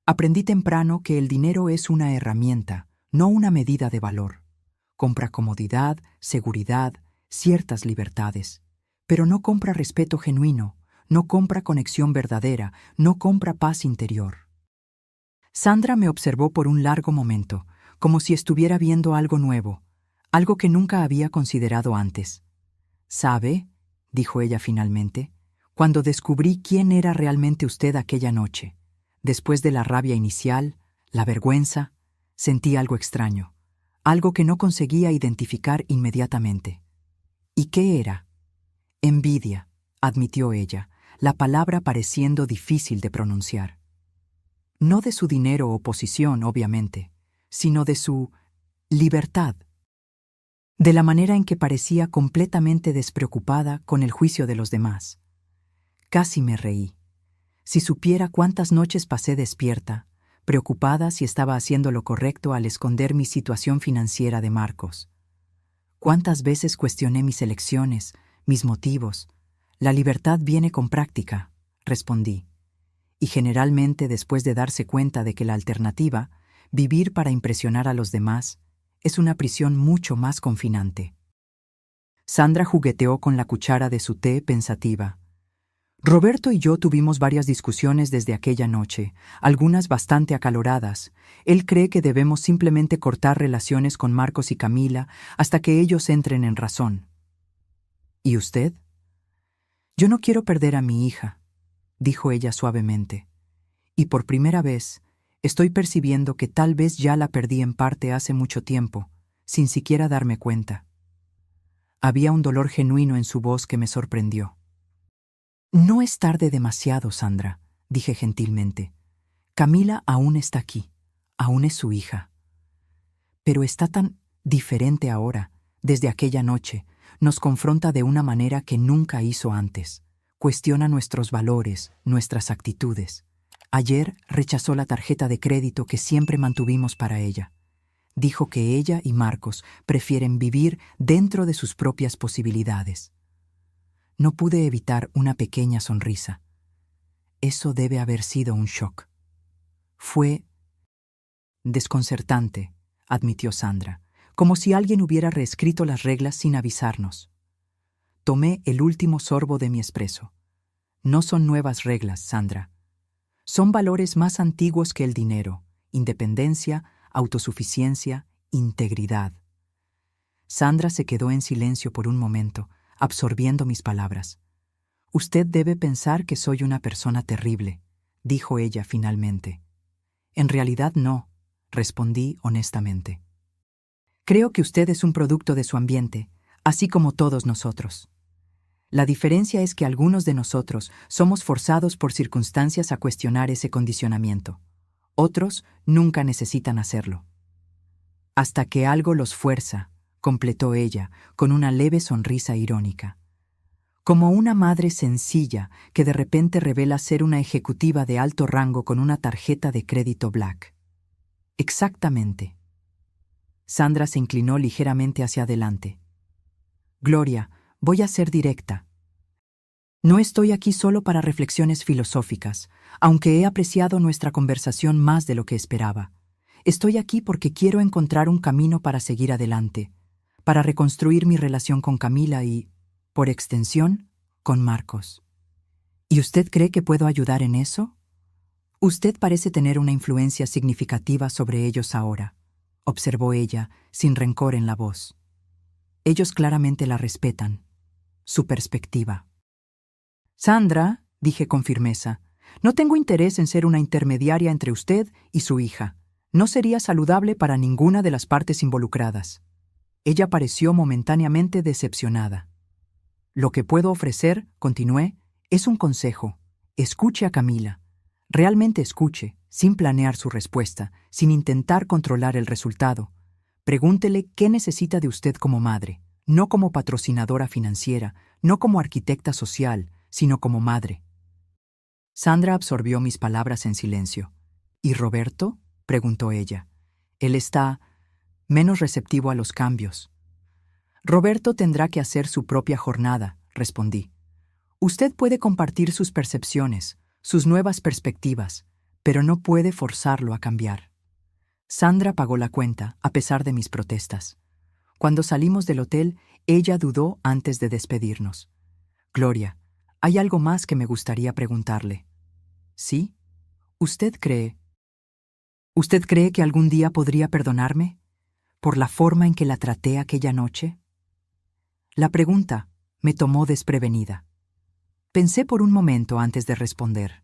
Aprendí temprano que el dinero es una herramienta, no una medida de valor. Compra comodidad, seguridad, ciertas libertades, pero no compra respeto genuino, no compra conexión verdadera, no compra paz interior. Sandra me observó por un largo momento, como si estuviera viendo algo nuevo, algo que nunca había considerado antes. ¿Sabe?, dijo ella finalmente, cuando descubrí quién era realmente usted aquella noche, después de la rabia inicial, la vergüenza, sentí algo extraño, algo que no conseguía identificar inmediatamente. ¿Y qué era? Envidia, admitió ella, la palabra pareciendo difícil de pronunciar. No de su dinero o posición, obviamente, sino de su libertad, de la manera en que parecía completamente despreocupada con el juicio de los demás. Casi me reí. Si supiera cuántas noches pasé despierta, preocupada si estaba haciendo lo correcto al esconder mi situación financiera de Marcos. Cuántas veces cuestioné mis elecciones, mis motivos. La libertad viene con práctica, respondí. Y generalmente después de darse cuenta de que la alternativa, vivir para impresionar a los demás, es una prisión mucho más confinante. Sandra jugueteó con la cuchara de su té pensativa. Roberto y yo tuvimos varias discusiones desde aquella noche, algunas bastante acaloradas. Él cree que debemos simplemente cortar relaciones con Marcos y Camila hasta que ellos entren en razón. ¿Y usted? Yo no quiero perder a mi hija, dijo ella suavemente. Y por primera vez, estoy percibiendo que tal vez ya la perdí en parte hace mucho tiempo, sin siquiera darme cuenta. Había un dolor genuino en su voz que me sorprendió. No es tarde demasiado, Sandra, dije gentilmente. Camila aún está aquí, aún es su hija. Pero está tan diferente ahora, desde aquella noche, nos confronta de una manera que nunca hizo antes. Cuestiona nuestros valores, nuestras actitudes. Ayer rechazó la tarjeta de crédito que siempre mantuvimos para ella. Dijo que ella y Marcos prefieren vivir dentro de sus propias posibilidades. No pude evitar una pequeña sonrisa. Eso debe haber sido un shock. Fue desconcertante, admitió Sandra, como si alguien hubiera reescrito las reglas sin avisarnos. Tomé el último sorbo de mi espresso. No son nuevas reglas, Sandra. Son valores más antiguos que el dinero, independencia, autosuficiencia, integridad. Sandra se quedó en silencio por un momento, absorbiendo mis palabras. Usted debe pensar que soy una persona terrible, dijo ella finalmente. En realidad no, respondí honestamente. Creo que usted es un producto de su ambiente, así como todos nosotros. La diferencia es que algunos de nosotros somos forzados por circunstancias a cuestionar ese condicionamiento. Otros nunca necesitan hacerlo. Hasta que algo los fuerza, completó ella, con una leve sonrisa irónica. Como una madre sencilla que de repente revela ser una ejecutiva de alto rango con una tarjeta de crédito Black. Exactamente. Sandra se inclinó ligeramente hacia adelante. Gloria, voy a ser directa. No estoy aquí solo para reflexiones filosóficas, aunque he apreciado nuestra conversación más de lo que esperaba. Estoy aquí porque quiero encontrar un camino para seguir adelante, para reconstruir mi relación con Camila y, por extensión, con Marcos. ¿Y usted cree que puedo ayudar en eso? Usted parece tener una influencia significativa sobre ellos ahora, observó ella, sin rencor en la voz. Ellos claramente la respetan. Su perspectiva. Sandra, dije con firmeza, no tengo interés en ser una intermediaria entre usted y su hija. No sería saludable para ninguna de las partes involucradas. Ella pareció momentáneamente decepcionada. Lo que puedo ofrecer, continué, es un consejo. Escuche a Camila. Realmente escuche, sin planear su respuesta, sin intentar controlar el resultado. Pregúntele qué necesita de usted como madre, no como patrocinadora financiera, no como arquitecta social, sino como madre. Sandra absorbió mis palabras en silencio. ¿Y Roberto? Preguntó ella. Él está menos receptivo a los cambios. Roberto tendrá que hacer su propia jornada, respondí. Usted puede compartir sus percepciones, sus nuevas perspectivas, pero no puede forzarlo a cambiar. Sandra pagó la cuenta, a pesar de mis protestas. Cuando salimos del hotel, ella dudó antes de despedirnos. Gloria, hay algo más que me gustaría preguntarle. ¿Sí? ¿Usted cree que algún día podría perdonarme? ¿Por la forma en que la traté aquella noche? La pregunta me tomó desprevenida. Pensé por un momento antes de responder.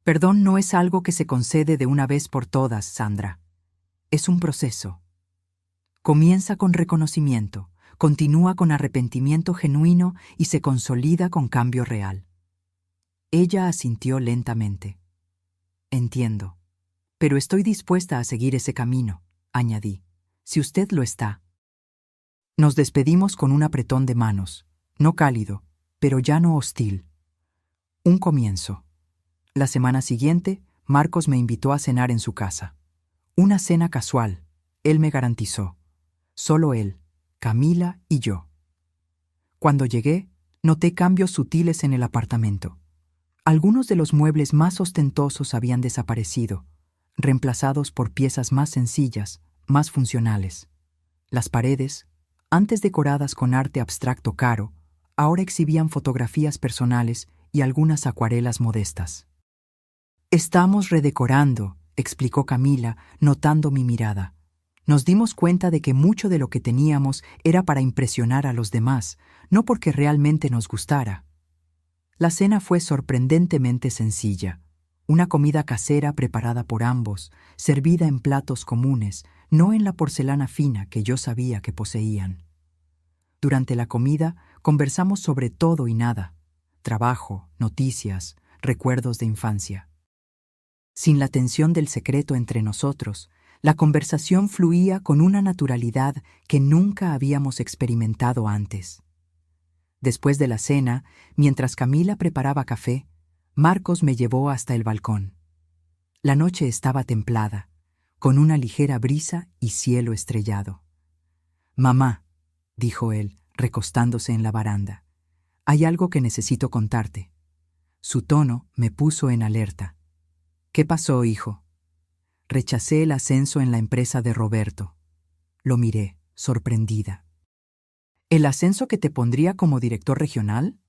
Perdón no es algo que se concede de una vez por todas, Sandra. Es un proceso. Comienza con reconocimiento, continúa con arrepentimiento genuino y se consolida con cambio real. Ella asintió lentamente. Entiendo. Pero estoy dispuesta a seguir ese camino, añadí, si usted lo está. Nos despedimos con un apretón de manos, no cálido, pero ya no hostil. Un comienzo. La semana siguiente, Marcos me invitó a cenar en su casa. Una cena casual, él me garantizó. Solo él, Camila y yo. Cuando llegué, noté cambios sutiles en el apartamento. Algunos de los muebles más ostentosos habían desaparecido, reemplazados por piezas más sencillas, más funcionales. Las paredes, antes decoradas con arte abstracto caro, ahora exhibían fotografías personales y algunas acuarelas modestas. Estamos redecorando, explicó Camila, notando mi mirada. Nos dimos cuenta de que mucho de lo que teníamos era para impresionar a los demás, no porque realmente nos gustara. La cena fue sorprendentemente sencilla. Una comida casera preparada por ambos, servida en platos comunes, no en la porcelana fina que yo sabía que poseían. Durante la comida conversamos sobre todo y nada: trabajo, noticias, recuerdos de infancia. Sin la tensión del secreto entre nosotros, la conversación fluía con una naturalidad que nunca habíamos experimentado antes. Después de la cena, mientras Camila preparaba café, Marcos me llevó hasta el balcón. La noche estaba templada, con una ligera brisa y cielo estrellado. «Mamá», dijo él, recostándose en la baranda, «hay algo que necesito contarte». Su tono me puso en alerta. «¿Qué pasó, hijo?» Rechacé el ascenso en la empresa de Roberto. Lo miré, sorprendida. ¿El ascenso que te pondría como director regional?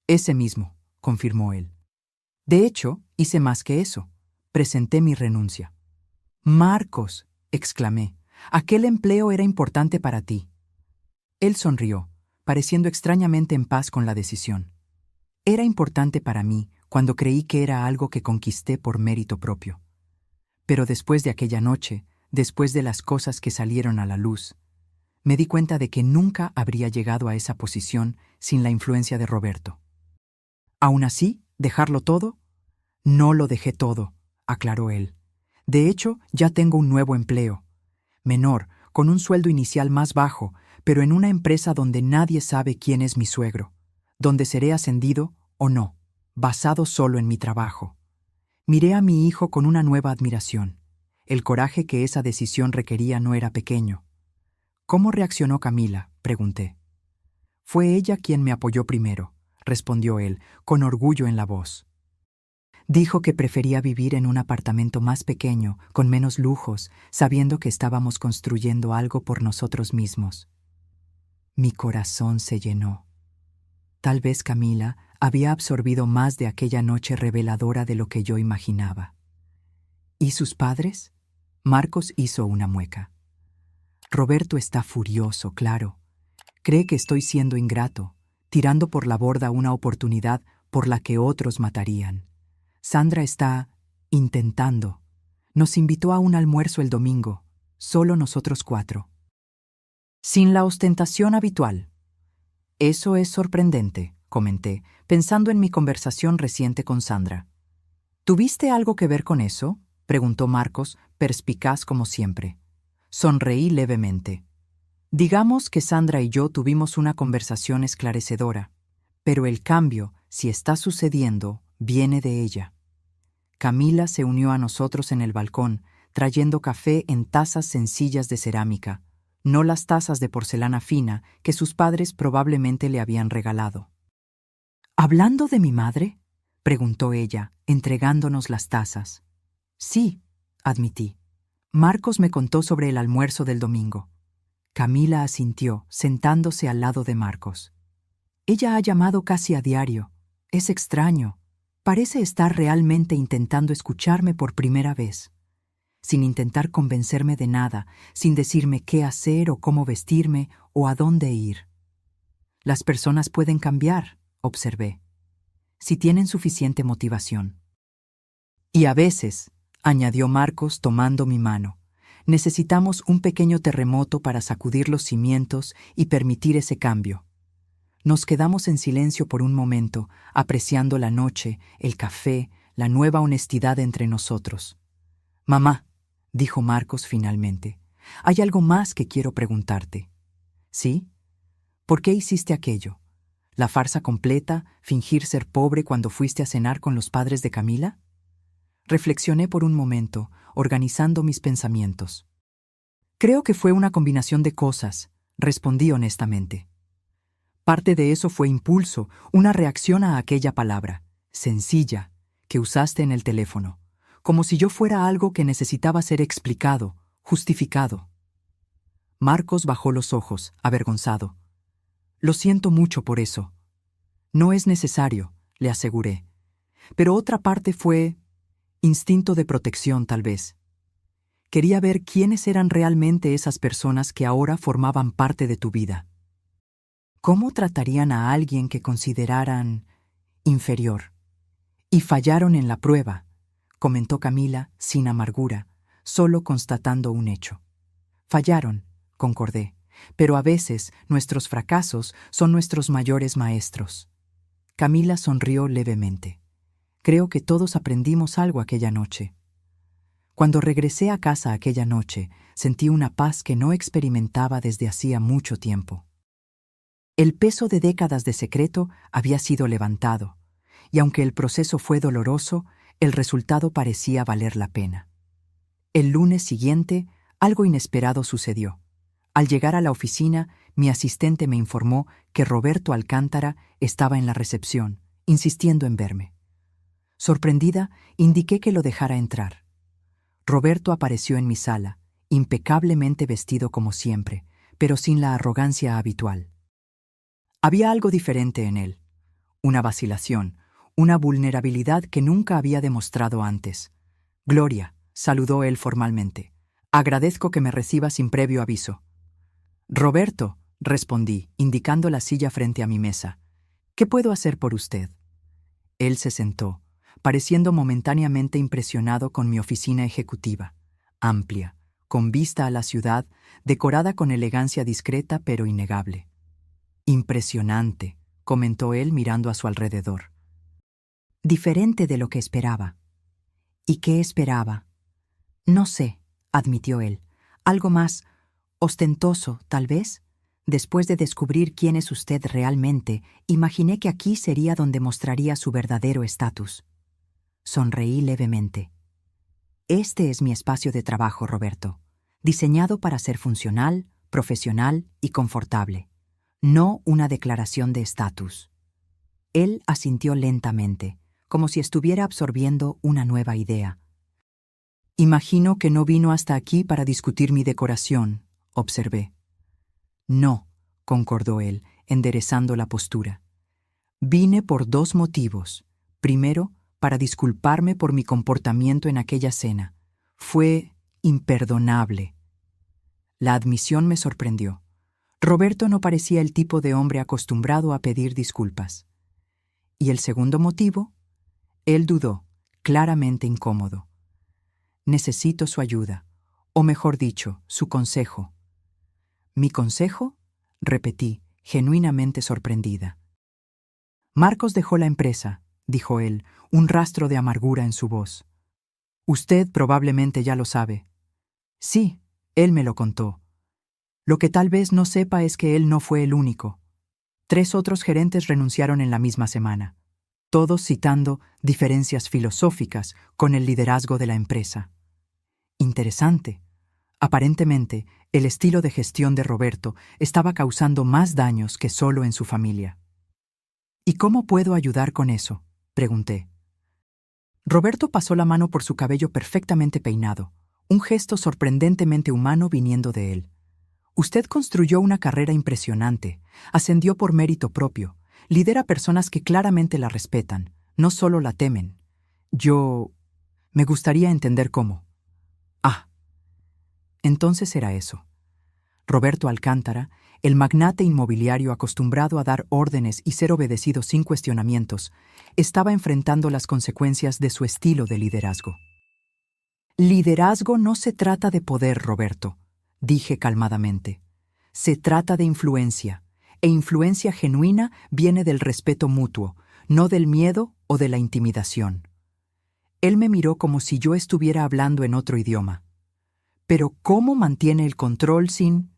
Ese mismo, confirmó él. De hecho, hice más que eso. Presenté mi renuncia. Marcos, exclamé, Aquel empleo era importante para ti. Él sonrió, pareciendo extrañamente en paz con la decisión. Era importante para mí cuando creí que era algo que conquisté por mérito propio. Pero después de aquella noche, después de las cosas que salieron a la luz, me di cuenta de que nunca habría llegado a esa posición sin la influencia de Roberto. Aún así, ¿dejarlo todo? No lo dejé todo, aclaró él. De hecho, ya tengo un nuevo empleo. Menor, con un sueldo inicial más bajo, pero en una empresa donde nadie sabe quién es mi suegro, donde seré ascendido o no, basado solo en mi trabajo. Miré a mi hijo con una nueva admiración. El coraje que esa decisión requería no era pequeño. ¿Cómo reaccionó Camila?, pregunté. Fue ella quien me apoyó primero, respondió él, con orgullo en la voz. Dijo que prefería vivir en un apartamento más pequeño, con menos lujos, sabiendo que estábamos construyendo algo por nosotros mismos. Mi corazón se llenó. Tal vez Camila había absorbido más de aquella noche reveladora de lo que yo imaginaba. ¿Y sus padres? Marcos hizo una mueca. Roberto está furioso, claro. Cree que estoy siendo ingrato, tirando por la borda una oportunidad por la que otros matarían. Sandra está intentando. Nos invitó a un almuerzo el domingo, solo nosotros 4. Sin la ostentación habitual. Eso es sorprendente, comenté, pensando en mi conversación reciente con Sandra. ¿Tuviste algo que ver con eso?, preguntó Marcos, perspicaz como siempre. Sonreí levemente. Digamos que Sandra y yo tuvimos una conversación esclarecedora, pero el cambio, si está sucediendo, viene de ella. Camila se unió a nosotros en el balcón, trayendo café en tazas sencillas de cerámica, no las tazas de porcelana fina que sus padres probablemente le habían regalado. ¿Hablando de mi madre?, preguntó ella, entregándonos las tazas. Sí, admití. Marcos me contó sobre el almuerzo del domingo. Camila asintió, sentándose al lado de Marcos. Ella ha llamado casi a diario. Es extraño. Parece estar realmente intentando escucharme por primera vez. Sin intentar convencerme de nada, sin decirme qué hacer o cómo vestirme o a dónde ir. Las personas pueden cambiar, observé, si tienen suficiente motivación. Y a veces, añadió Marcos tomando mi mano, necesitamos un pequeño terremoto para sacudir los cimientos y permitir ese cambio. Nos quedamos en silencio por un momento, apreciando la noche, el café, la nueva honestidad entre nosotros. Mamá, dijo Marcos finalmente, hay algo más que quiero preguntarte. ¿Sí? ¿Por qué hiciste aquello? ¿La farsa completa, fingir ser pobre cuando fuiste a cenar con los padres de Camila? Reflexioné por un momento, organizando mis pensamientos. Creo que fue una combinación de cosas, respondí honestamente. Parte de eso fue impulso, una reacción a aquella palabra, sencilla, que usaste en el teléfono, como si yo fuera algo que necesitaba ser explicado, justificado. Marcos bajó los ojos, avergonzado. Lo siento mucho por eso. No es necesario, le aseguré. Pero otra parte fue instinto de protección, tal vez. Quería ver quiénes eran realmente esas personas que ahora formaban parte de tu vida. ¿Cómo tratarían a alguien que consideraran inferior? Y fallaron en la prueba, comentó Camila sin amargura, solo constatando un hecho. Fallaron, concordé, pero a veces nuestros fracasos son nuestros mayores maestros. Camila sonrió levemente. Creo que todos aprendimos algo aquella noche. Cuando regresé a casa aquella noche, sentí una paz que no experimentaba desde hacía mucho tiempo. El peso de décadas de secreto había sido levantado, y aunque el proceso fue doloroso, el resultado parecía valer la pena. El lunes siguiente, algo inesperado sucedió. Al llegar a la oficina, mi asistente me informó que Roberto Alcántara estaba en la recepción, insistiendo en verme. Sorprendida, indiqué que lo dejara entrar. Roberto apareció en mi sala, impecablemente vestido como siempre, pero sin la arrogancia habitual. Había algo diferente en él, una vacilación, una vulnerabilidad que nunca había demostrado antes. Gloria, saludó él formalmente. Agradezco que me reciba sin previo aviso. Roberto, respondí, indicando la silla frente a mi mesa. ¿Qué puedo hacer por usted? Él se sentó, pareciendo momentáneamente impresionado con mi oficina ejecutiva, amplia, con vista a la ciudad, decorada con elegancia discreta pero innegable. Impresionante, comentó él mirando a su alrededor. Diferente de lo que esperaba. ¿Y qué esperaba? No sé, admitió él. Algo más ostentoso, tal vez. Después de descubrir quién es usted realmente, imaginé que aquí sería donde mostraría su verdadero estatus. Sonreí levemente. Este es mi espacio de trabajo, Roberto, diseñado para ser funcional, profesional y confortable, no una declaración de estatus. Él asintió lentamente, como si estuviera absorbiendo una nueva idea. Imagino que no vino hasta aquí para discutir mi decoración, observé. No, concordó él, enderezando la postura. Vine por 2 motivos. Primero, para disculparme por mi comportamiento en aquella cena. Fue imperdonable. La admisión me sorprendió. Roberto no parecía el tipo de hombre acostumbrado a pedir disculpas. ¿Y el segundo motivo? Él dudó, claramente incómodo. Necesito su ayuda, o mejor dicho, su consejo. ¿Mi consejo? Repetí, genuinamente sorprendida. Marcos dejó la empresa, dijo él, un rastro de amargura en su voz. Usted probablemente ya lo sabe. Sí, él me lo contó. Lo que tal vez no sepa es que él no fue el único. 3 otros gerentes renunciaron en la misma semana, todos citando diferencias filosóficas con el liderazgo de la empresa. Interesante. Aparentemente, el estilo de gestión de Roberto estaba causando más daños que solo en su familia. ¿Y cómo puedo ayudar con eso?, pregunté. Roberto pasó la mano por su cabello perfectamente peinado, un gesto sorprendentemente humano viniendo de él. Usted construyó una carrera impresionante, ascendió por mérito propio, lidera personas que claramente la respetan, no solo la temen. Me gustaría entender cómo. Ah. Entonces era eso. Roberto Alcántara, el magnate inmobiliario acostumbrado a dar órdenes y ser obedecido sin cuestionamientos, estaba enfrentando las consecuencias de su estilo de liderazgo. Liderazgo no se trata de poder, Roberto, dije calmadamente. Se trata de influencia, e influencia genuina viene del respeto mutuo, no del miedo o de la intimidación. Él me miró como si yo estuviera hablando en otro idioma. Pero ¿cómo mantiene el control sin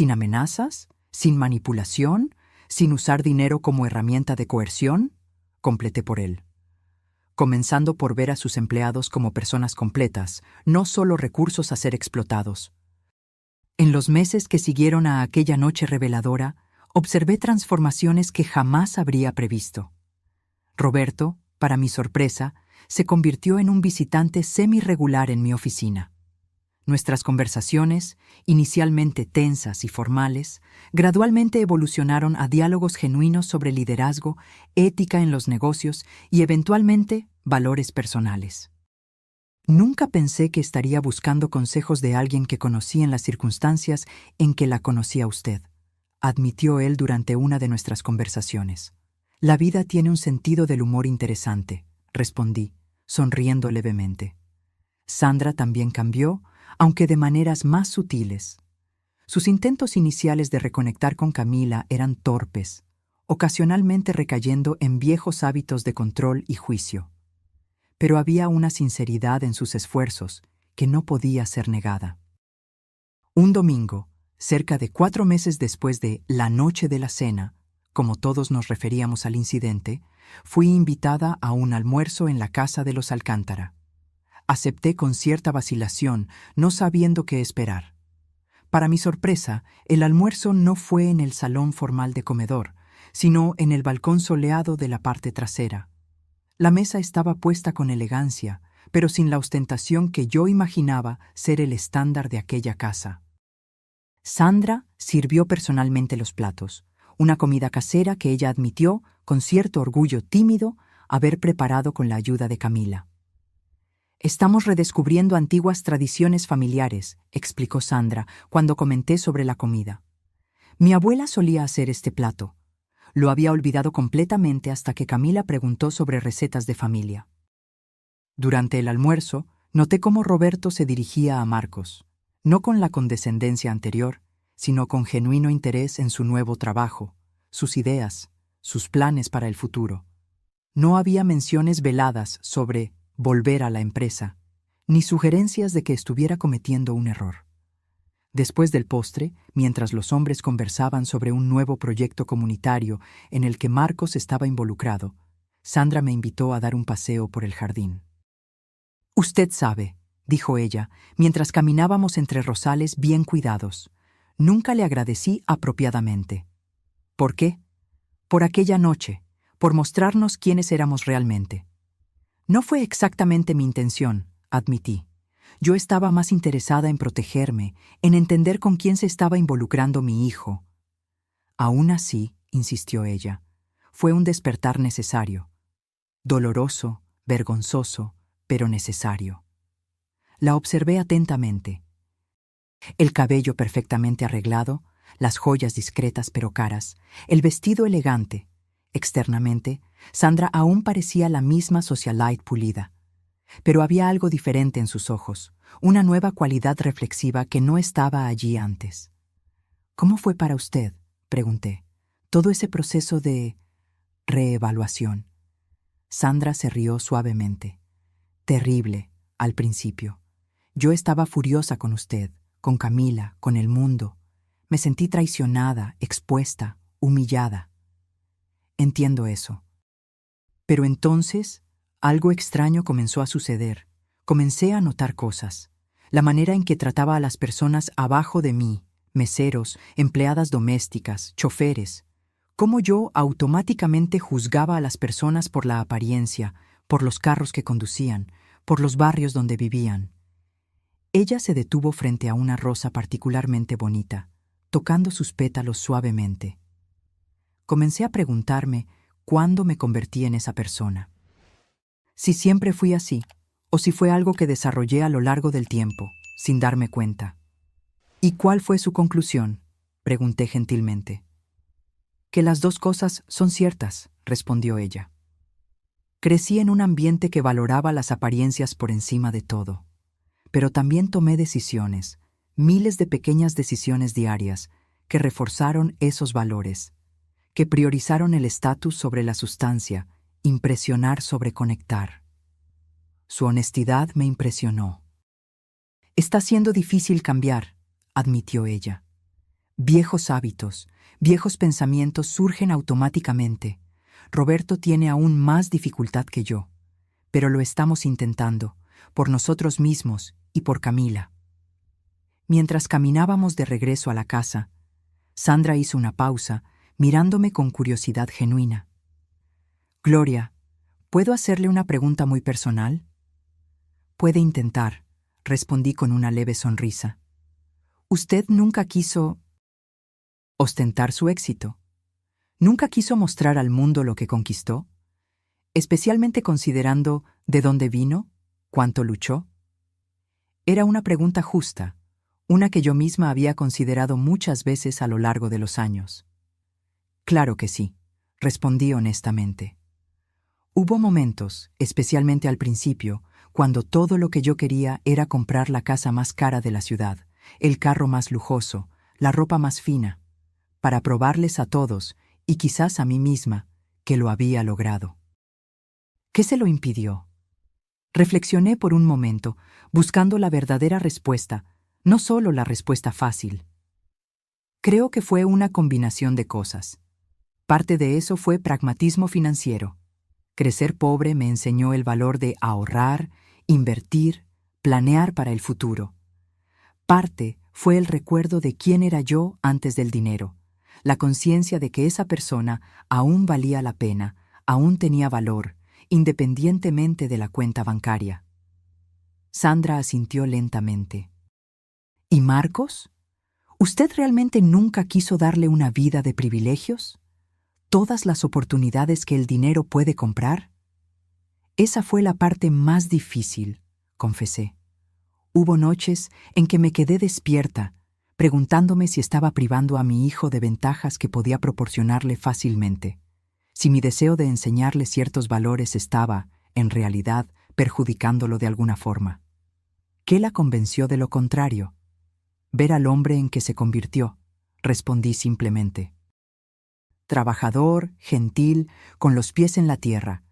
amenazas, sin manipulación, sin usar dinero como herramienta de coerción? Completé por él. Comenzando por ver a sus empleados como personas completas, no solo recursos a ser explotados. En los meses que siguieron a aquella noche reveladora, observé transformaciones que jamás habría previsto. Roberto, para mi sorpresa, se convirtió en un visitante semi-regular en mi oficina. Nuestras conversaciones, inicialmente tensas y formales, gradualmente evolucionaron a diálogos genuinos sobre liderazgo, ética en los negocios y, eventualmente, valores personales. Nunca pensé que estaría buscando consejos de alguien que conocí en las circunstancias en que la conocí a usted, admitió él durante una de nuestras conversaciones. La vida tiene un sentido del humor interesante, respondí, sonriendo levemente. Sandra también cambió, aunque de maneras más sutiles. Sus intentos iniciales de reconectar con Camila eran torpes, ocasionalmente recayendo en viejos hábitos de control y juicio. Pero había una sinceridad en sus esfuerzos que no podía ser negada. Un domingo, cerca de 4 meses después de la noche de la cena, como todos nos referíamos al incidente, fui invitada a un almuerzo en la casa de los Alcántara. Acepté con cierta vacilación, no sabiendo qué esperar. Para mi sorpresa, el almuerzo no fue en el salón formal de comedor, sino en el balcón soleado de la parte trasera. La mesa estaba puesta con elegancia, pero sin la ostentación que yo imaginaba ser el estándar de aquella casa. Sandra sirvió personalmente los platos, una comida casera que ella admitió, con cierto orgullo tímido, haber preparado con la ayuda de Camila. Estamos redescubriendo antiguas tradiciones familiares, explicó Sandra cuando comenté sobre la comida. Mi abuela solía hacer este plato. Lo había olvidado completamente hasta que Camila preguntó sobre recetas de familia. Durante el almuerzo, noté cómo Roberto se dirigía a Marcos, no con la condescendencia anterior, sino con genuino interés en su nuevo trabajo, sus ideas, sus planes para el futuro. No había menciones veladas sobre volver a la empresa, ni sugerencias de que estuviera cometiendo un error. Después del postre, mientras los hombres conversaban sobre un nuevo proyecto comunitario en el que Marcos estaba involucrado, Sandra me invitó a dar un paseo por el jardín. «Usted sabe», dijo ella, mientras caminábamos entre rosales bien cuidados. «Nunca le agradecí apropiadamente». «¿Por qué?» «Por aquella noche, por mostrarnos quiénes éramos realmente». «No fue exactamente mi intención», admití. Yo estaba más interesada en protegerme, en entender con quién se estaba involucrando mi hijo. Aún así, insistió ella, fue un despertar necesario. Doloroso, vergonzoso, pero necesario. La observé atentamente. El cabello perfectamente arreglado, las joyas discretas pero caras, el vestido elegante. Externamente, Sandra aún parecía la misma socialite pulida. Pero había algo diferente en sus ojos, una nueva cualidad reflexiva que no estaba allí antes. «¿Cómo fue para usted?», pregunté, «todo ese proceso de reevaluación». Sandra se rió suavemente. «Terrible, al principio. Yo estaba furiosa con usted, con Camila, con el mundo. Me sentí traicionada, expuesta, humillada. Entiendo eso. Pero entonces algo extraño comenzó a suceder. Comencé a notar cosas. La manera en que trataba a las personas abajo de mí, meseros, empleadas domésticas, choferes. Cómo yo automáticamente juzgaba a las personas por la apariencia, por los carros que conducían, por los barrios donde vivían. Ella se detuvo frente a una rosa particularmente bonita, tocando sus pétalos suavemente. Comencé a preguntarme cuándo me convertí en esa persona. Si siempre fui así, o si fue algo que desarrollé a lo largo del tiempo, sin darme cuenta. «¿Y cuál fue su conclusión?», pregunté gentilmente. «Que las dos cosas son ciertas», respondió ella. Crecí en un ambiente que valoraba las apariencias por encima de todo. Pero también tomé decisiones, miles de pequeñas decisiones diarias, que reforzaron esos valores, que priorizaron el estatus sobre la sustancia, impresionar sobre conectar. Su honestidad me impresionó. «Está siendo difícil cambiar», admitió ella. «Viejos hábitos, viejos pensamientos surgen automáticamente. Roberto tiene aún más dificultad que yo, pero lo estamos intentando, por nosotros mismos y por Camila». Mientras caminábamos de regreso a la casa, Sandra hizo una pausa, mirándome con curiosidad genuina. «Gloria, ¿puedo hacerle una pregunta muy personal?» «Puede intentar», respondí con una leve sonrisa. «¿Usted nunca quiso ostentar su éxito? ¿Nunca quiso mostrar al mundo lo que conquistó? Especialmente considerando de dónde vino, cuánto luchó». Era una pregunta justa, una que yo misma había considerado muchas veces a lo largo de los años. «Claro que sí», respondí honestamente. Hubo momentos, especialmente al principio, cuando todo lo que yo quería era comprar la casa más cara de la ciudad, el carro más lujoso, la ropa más fina, para probarles a todos, y quizás a mí misma, que lo había logrado. ¿Qué se lo impidió? Reflexioné por un momento, buscando la verdadera respuesta, no solo la respuesta fácil. Creo que fue una combinación de cosas. Parte de eso fue pragmatismo financiero. Crecer pobre me enseñó el valor de ahorrar, invertir, planear para el futuro. Parte fue el recuerdo de quién era yo antes del dinero, la conciencia de que esa persona aún valía la pena, aún tenía valor, independientemente de la cuenta bancaria. Sandra asintió lentamente. ¿Y Marcos? ¿Usted realmente nunca quiso darle una vida de privilegios? ¿Todas las oportunidades que el dinero puede comprar? Esa fue la parte más difícil, confesé. Hubo noches en que me quedé despierta, preguntándome si estaba privando a mi hijo de ventajas que podía proporcionarle fácilmente, si mi deseo de enseñarle ciertos valores estaba, en realidad, perjudicándolo de alguna forma. ¿Qué la convenció de lo contrario? Ver al hombre en que se convirtió, respondí simplemente. Trabajador, gentil, con los pies en la tierra,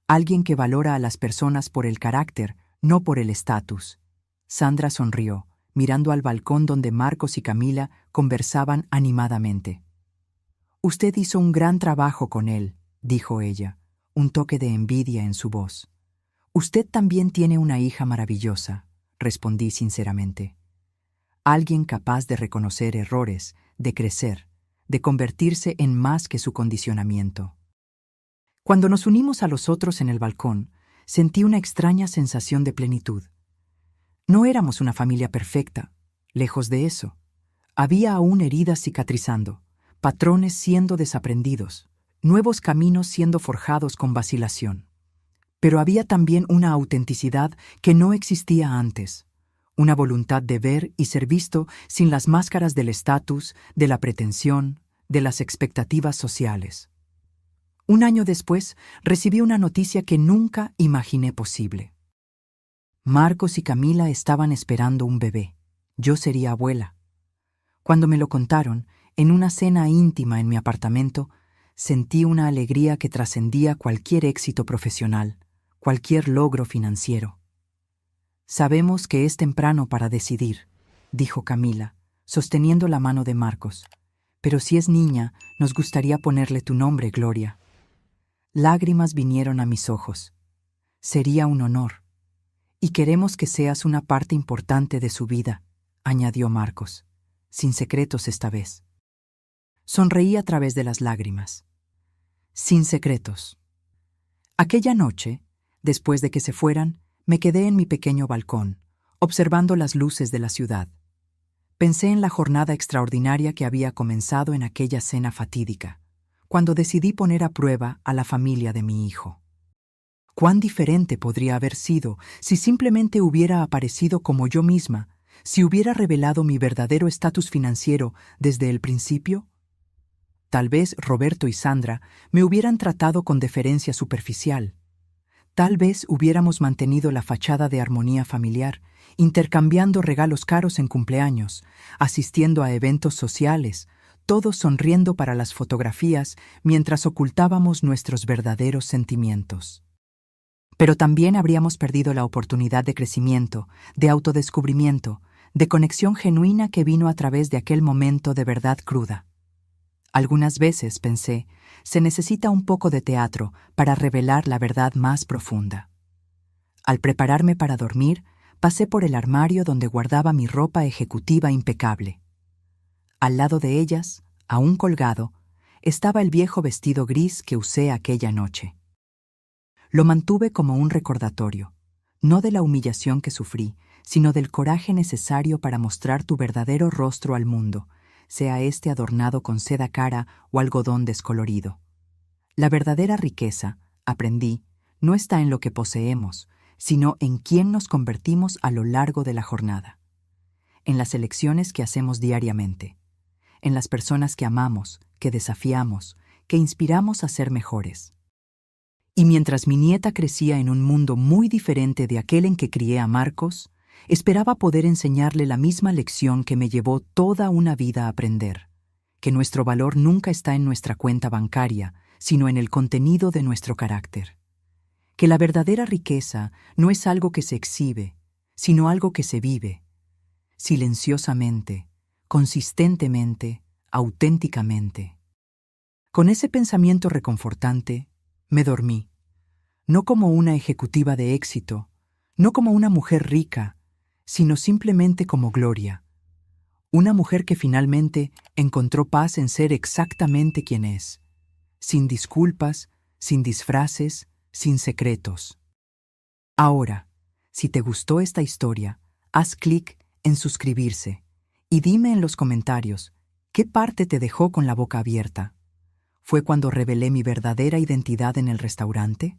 alguien que valora a las personas por el carácter, no por el estatus. Sandra sonrió, mirando al balcón donde Marcos y Camila conversaban animadamente. «Usted hizo un gran trabajo con él», dijo ella, un toque de envidia en su voz. «Usted también tiene una hija maravillosa», respondí sinceramente. Alguien capaz de reconocer errores, de crecer, de convertirse en más que su condicionamiento. Cuando nos unimos a los otros en el balcón, sentí una extraña sensación de plenitud. No éramos una familia perfecta, lejos de eso. Había aún heridas cicatrizando, patrones siendo desaprendidos, nuevos caminos siendo forjados con vacilación. Pero había también una autenticidad que no existía antes, una voluntad de ver y ser visto sin las máscaras del estatus, de la pretensión, de las expectativas sociales. Un año después, recibí una noticia que nunca imaginé posible. Marcos y Camila estaban esperando un bebé. Yo sería abuela. Cuando me lo contaron, en una cena íntima en mi apartamento, sentí una alegría que trascendía cualquier éxito profesional, cualquier logro financiero. «Sabemos que es temprano para decidir», dijo Camila, sosteniendo la mano de Marcos. «Pero si es niña, nos gustaría ponerle tu nombre, Gloria». Lágrimas vinieron a mis ojos. «Sería un honor. Y queremos que seas una parte importante de su vida», añadió Marcos, sin secretos esta vez. Sonreí a través de las lágrimas. Sin secretos. Aquella noche, después de que se fueran, me quedé en mi pequeño balcón, observando las luces de la ciudad. Pensé en la jornada extraordinaria que había comenzado en aquella cena fatídica, cuando decidí poner a prueba a la familia de mi hijo. ¿Cuán diferente podría haber sido si simplemente hubiera aparecido como yo misma, si hubiera revelado mi verdadero estatus financiero desde el principio? Tal vez Roberto y Sandra me hubieran tratado con deferencia superficial. Tal vez hubiéramos mantenido la fachada de armonía familiar, intercambiando regalos caros en cumpleaños, asistiendo a eventos sociales, todos sonriendo para las fotografías mientras ocultábamos nuestros verdaderos sentimientos. Pero también habríamos perdido la oportunidad de crecimiento, de autodescubrimiento, de conexión genuina que vino a través de aquel momento de verdad cruda. Algunas veces, pensé, se necesita un poco de teatro para revelar la verdad más profunda. Al prepararme para dormir, pasé por el armario donde guardaba mi ropa ejecutiva impecable. Al lado de ellas, aún colgado, estaba el viejo vestido gris que usé aquella noche. Lo mantuve como un recordatorio, no de la humillación que sufrí, sino del coraje necesario para mostrar tu verdadero rostro al mundo, sea este adornado con seda cara o algodón descolorido. La verdadera riqueza, aprendí, no está en lo que poseemos, sino en quién nos convertimos a lo largo de la jornada, en las elecciones que hacemos diariamente, en las personas que amamos, que desafiamos, que inspiramos a ser mejores. Y mientras mi nieta crecía en un mundo muy diferente de aquel en que crié a Marcos, esperaba poder enseñarle la misma lección que me llevó toda una vida a aprender, que nuestro valor nunca está en nuestra cuenta bancaria, sino en el contenido de nuestro carácter. Que la verdadera riqueza no es algo que se exhibe, sino algo que se vive, silenciosamente, consistentemente, auténticamente. Con ese pensamiento reconfortante, me dormí, no como una ejecutiva de éxito, no como una mujer rica, sino simplemente como Gloria, una mujer que finalmente encontró paz en ser exactamente quien es, sin disculpas, sin disfraces, sin secretos. Ahora, si te gustó esta historia, haz clic en suscribirse y dime en los comentarios qué parte te dejó con la boca abierta. ¿Fue cuando revelé mi verdadera identidad en el restaurante?